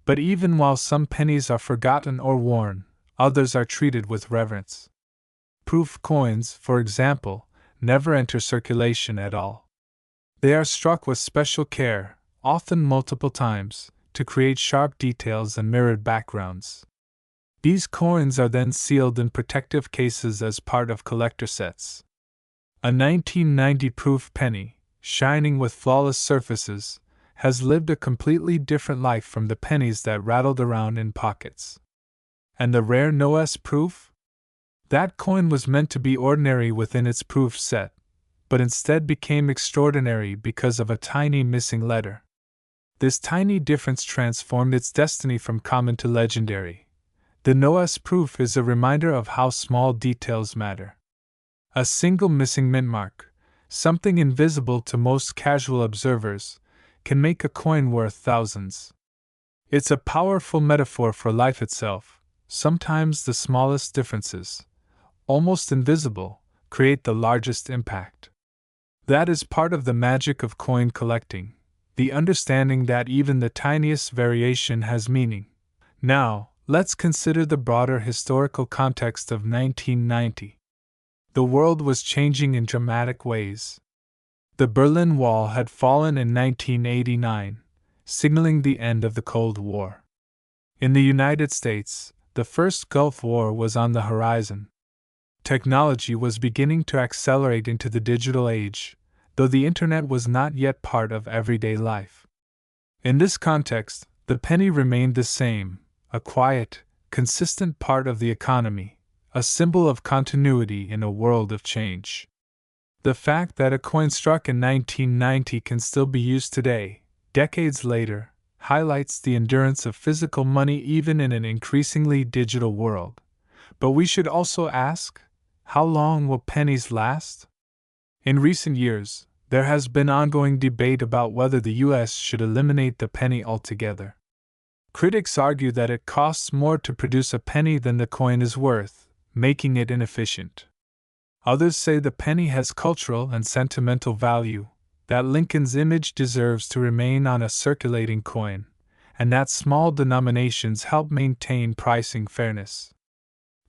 But even while some pennies are forgotten or worn, others are treated with reverence. Proof coins, for example, never enter circulation at all. They are struck with special care, often multiple times, to create sharp details and mirrored backgrounds. These coins are then sealed in protective cases as part of collector sets. A 1990 proof penny, shining with flawless surfaces, has lived a completely different life from the pennies that rattled around in pockets. And the rare No-S proof? That coin was meant to be ordinary within its proof set, but instead became extraordinary because of a tiny missing letter. This tiny difference transformed its destiny from common to legendary. The No-S proof is a reminder of how small details matter. A single missing mint mark, something invisible to most casual observers, can make a coin worth thousands. It's a powerful metaphor for life itself. Sometimes the smallest differences, almost invisible, create the largest impact. That is part of the magic of coin collecting, the understanding that even the tiniest variation has meaning. Now, let's consider the broader historical context of 1990. The world was changing in dramatic ways. The Berlin Wall had fallen in 1989, signaling the end of the Cold War. In the United States, the first Gulf War was on the horizon. Technology was beginning to accelerate into the digital age, though the internet was not yet part of everyday life. In this context, the penny remained the same, a quiet, consistent part of the economy, a symbol of continuity in a world of change. The fact that a coin struck in 1990 can still be used today, decades later, highlights the endurance of physical money even in an increasingly digital world. But we should also ask, how long will pennies last? In recent years, there has been ongoing debate about whether the US should eliminate the penny altogether. Critics argue that it costs more to produce a penny than the coin is worth, making it inefficient. Others say the penny has cultural and sentimental value, that Lincoln's image deserves to remain on a circulating coin, and that small denominations help maintain pricing fairness.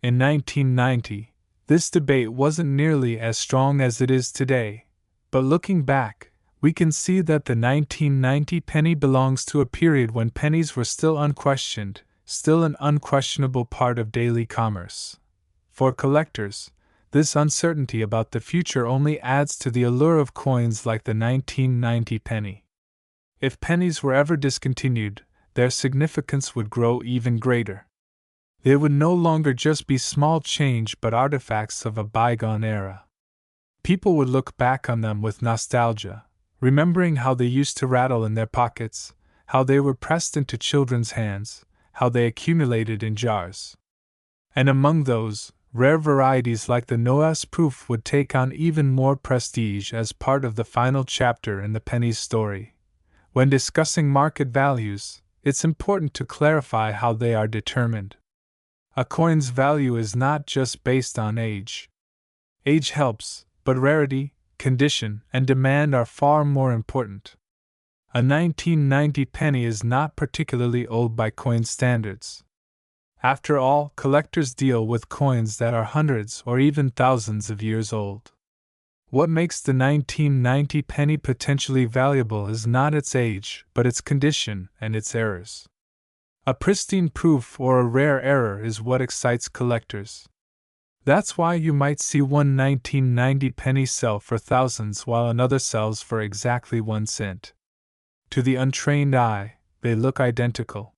In 1990, this debate wasn't nearly as strong as it is today, but looking back, we can see that the 1990 penny belongs to a period when pennies were still unquestioned, still an unquestionable part of daily commerce. For collectors, this uncertainty about the future only adds to the allure of coins like the 1990 penny. If pennies were ever discontinued, their significance would grow even greater. They would no longer just be small change but artifacts of a bygone era. People would look back on them with nostalgia, remembering how they used to rattle in their pockets, how they were pressed into children's hands, how they accumulated in jars. And among those, rare varieties like the No-S proof would take on even more prestige as part of the final chapter in the penny's story. When discussing market values, it's important to clarify how they are determined. A coin's value is not just based on age. Age helps, but rarity, condition, and demand are far more important. A 1990 penny is not particularly old by coin standards. After all, collectors deal with coins that are hundreds or even thousands of years old. What makes the 1990 penny potentially valuable is not its age, but its condition and its errors. A pristine proof or a rare error is what excites collectors. That's why you might see one 1990 penny sell for thousands while another sells for exactly 1 cent. To the untrained eye, they look identical.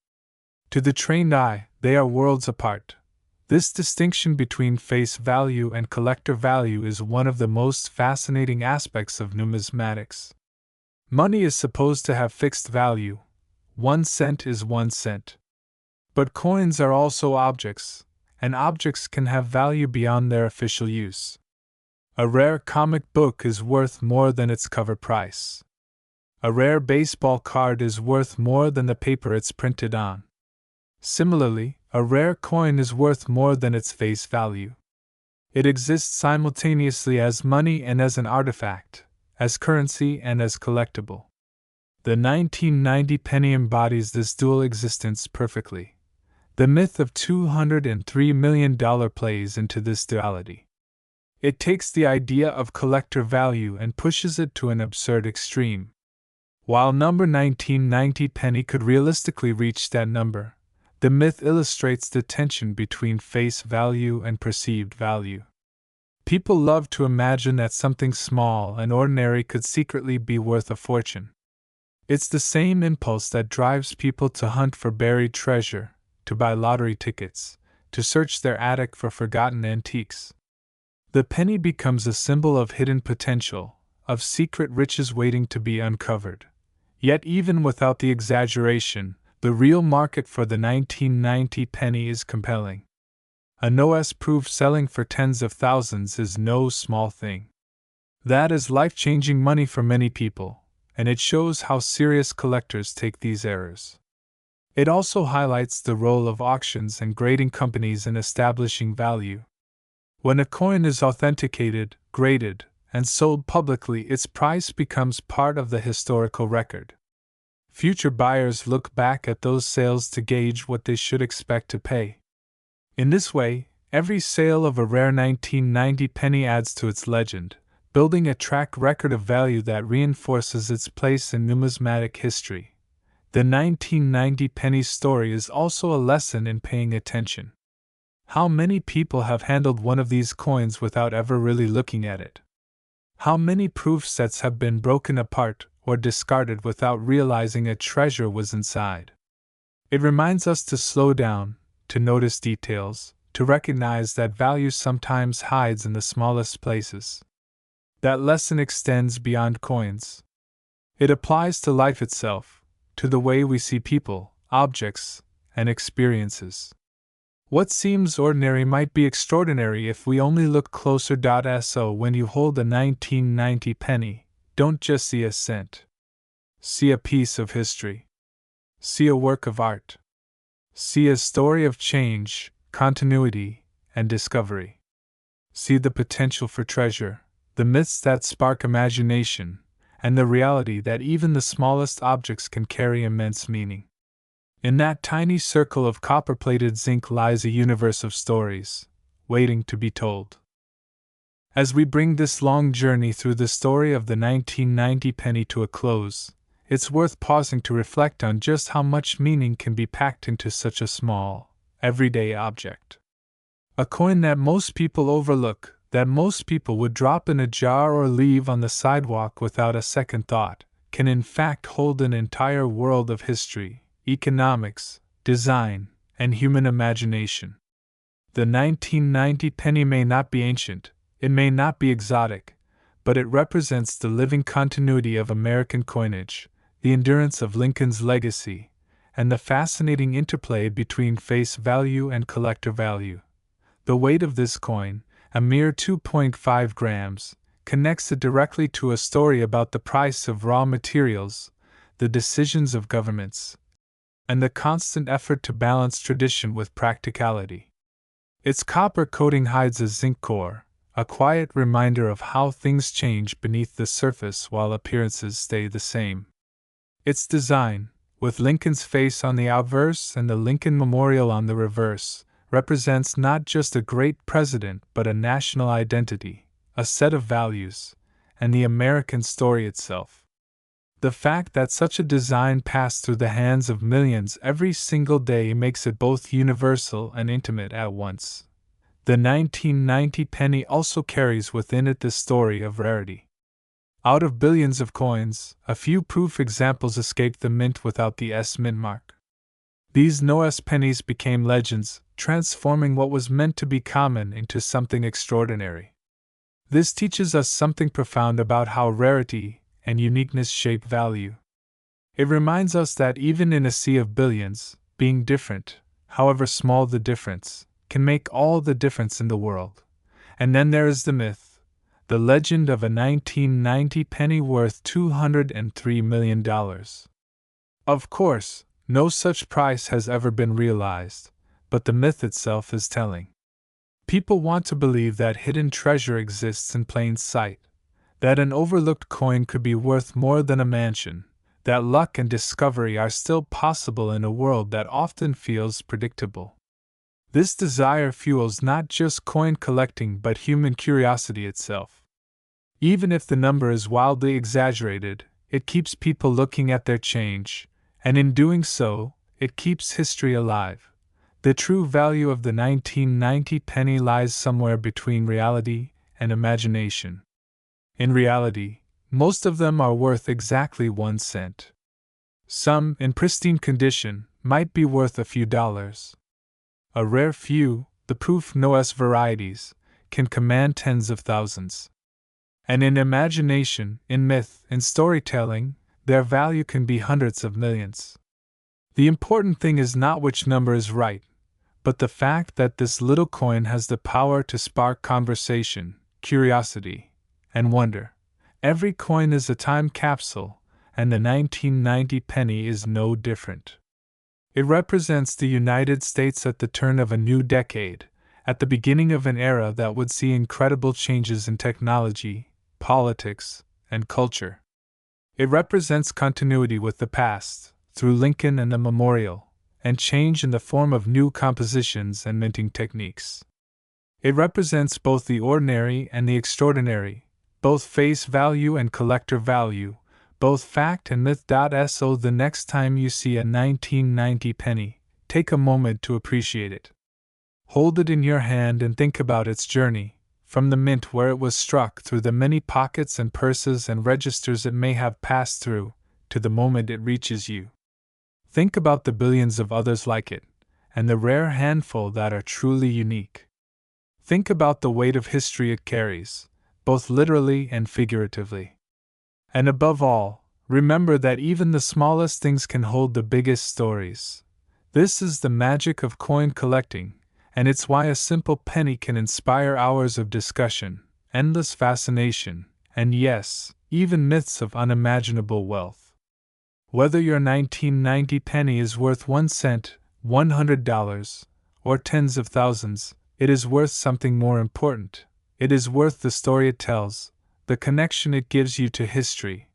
To the trained eye, they are worlds apart. This distinction between face value and collector value is one of the most fascinating aspects of numismatics. Money is supposed to have fixed value. 1 cent is 1 cent. But coins are also objects, and objects can have value beyond their official use. A rare comic book is worth more than its cover price. A rare baseball card is worth more than the paper it's printed on. Similarly, a rare coin is worth more than its face value. It exists simultaneously as money and as an artifact, as currency and as collectible. The 1990 penny embodies this dual existence perfectly. The myth of $203 million plays into this duality. It takes the idea of collector value and pushes it to an absurd extreme. While number 1990 penny could realistically reach that number, the myth illustrates the tension between face value and perceived value. People love to imagine that something small and ordinary could secretly be worth a fortune. It's the same impulse that drives people to hunt for buried treasure, to buy lottery tickets, to search their attic for forgotten antiques. The penny becomes a symbol of hidden potential, of secret riches waiting to be uncovered. Yet even without the exaggeration, the real market for the 1990 penny is compelling. A NOS proof selling for tens of thousands is no small thing. That is life-changing money for many people, and it shows how serious collectors take these errors. It also highlights the role of auctions and grading companies in establishing value. When a coin is authenticated, graded, and sold publicly, its price becomes part of the historical record. Future buyers look back at those sales to gauge what they should expect to pay. In this way, every sale of a rare 1990 penny adds to its legend, building a track record of value that reinforces its place in numismatic history. The 1990 penny story is also a lesson in paying attention. How many people have handled one of these coins without ever really looking at it? How many proof sets have been broken apart or discarded without realizing a treasure was inside? It reminds us to slow down, to notice details, to recognize that value sometimes hides in the smallest places. That lesson extends beyond coins. It applies to life itself, to the way we see people, objects, and experiences. What seems ordinary might be extraordinary if we only look closer. So when you hold a 1990 penny, don't just see a cent. See a piece of history. See a work of art. See a story of change, continuity, and discovery. See the potential for treasure, the myths that spark imagination, and the reality that even the smallest objects can carry immense meaning. In that tiny circle of copper-plated zinc lies a universe of stories, waiting to be told. As we bring this long journey through the story of the 1990 penny to a close, it's worth pausing to reflect on just how much meaning can be packed into such a small, everyday object. A coin that most people overlook, that most people would drop in a jar or leave on the sidewalk without a second thought, can in fact hold an entire world of history, economics, design, and human imagination. The 1990 penny may not be ancient, it may not be exotic, but it represents the living continuity of American coinage, the endurance of Lincoln's legacy, and the fascinating interplay between face value and collector value. The weight of this coin, a mere 2.5 grams, connects it directly to a story about the price of raw materials, the decisions of governments, and the constant effort to balance tradition with practicality. Its copper coating hides a zinc core, a quiet reminder of how things change beneath the surface while appearances stay the same. Its design, with Lincoln's face on the obverse and the Lincoln Memorial on the reverse, represents not just a great president but a national identity, a set of values, and the American story itself. The fact that such a design passed through the hands of millions every single day makes it both universal and intimate at once. The 1990 penny also carries within it the story of rarity. Out of billions of coins, a few proof examples escaped the mint without the S mint mark. These no-S pennies became legends, transforming what was meant to be common into something extraordinary. This teaches us something profound about how rarity and uniqueness shape value. It reminds us that even in a sea of billions, being different, however small the difference, can make all the difference in the world. And then there is the myth, the legend of a 1990 penny worth $203 million. Of course, no such price has ever been realized, but the myth itself is telling. People want to believe that hidden treasure exists in plain sight, that an overlooked coin could be worth more than a mansion, that luck and discovery are still possible in a world that often feels predictable. This desire fuels not just coin collecting but human curiosity itself. Even if the number is wildly exaggerated, it keeps people looking at their change, and in doing so, it keeps history alive. The true value of the 1990 penny lies somewhere between reality and imagination. In reality, most of them are worth exactly 1 cent. Some, in pristine condition, might be worth a few dollars. A rare few, the proof no-S varieties, can command tens of thousands. And in imagination, in myth, in storytelling, their value can be hundreds of millions. The important thing is not which number is right, but the fact that this little coin has the power to spark conversation, curiosity, and wonder. Every coin is a time capsule, and the 1990 penny is no different. It represents the United States at the turn of a new decade, at the beginning of an era that would see incredible changes in technology, politics, and culture. It represents continuity with the past, through Lincoln and the memorial, and change in the form of new compositions and minting techniques. It represents both the ordinary and the extraordinary, both face value and collector value, both fact and myth. So the next time you see a 1990 penny, take a moment to appreciate it. Hold it in your hand and think about its journey, from the mint where it was struck through the many pockets and purses and registers it may have passed through, to the moment it reaches you. Think about the billions of others like it, and the rare handful that are truly unique. Think about the weight of history it carries, both literally and figuratively. And above all, remember that even the smallest things can hold the biggest stories. This is the magic of coin collecting, and it's why a simple penny can inspire hours of discussion, endless fascination, and yes, even myths of unimaginable wealth. Whether your 1990 penny is worth 1 cent, $100, or tens of thousands, it is worth something more important. It is worth the story it tells, the connection it gives you to history,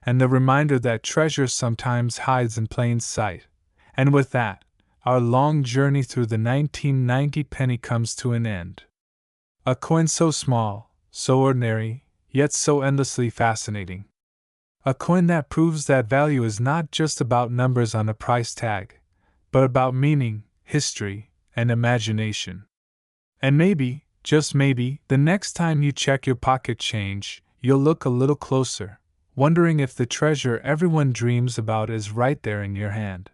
and the reminder that treasure sometimes hides in plain sight. And with that, our long journey through the 1990 penny comes to an end. A coin so small, so ordinary, yet so endlessly fascinating. A coin that proves that value is not just about numbers on a price tag, but about meaning, history, and imagination. And maybe, just maybe, the next time you check your pocket change, you'll look a little closer, wondering if the treasure everyone dreams about is right there in your hand.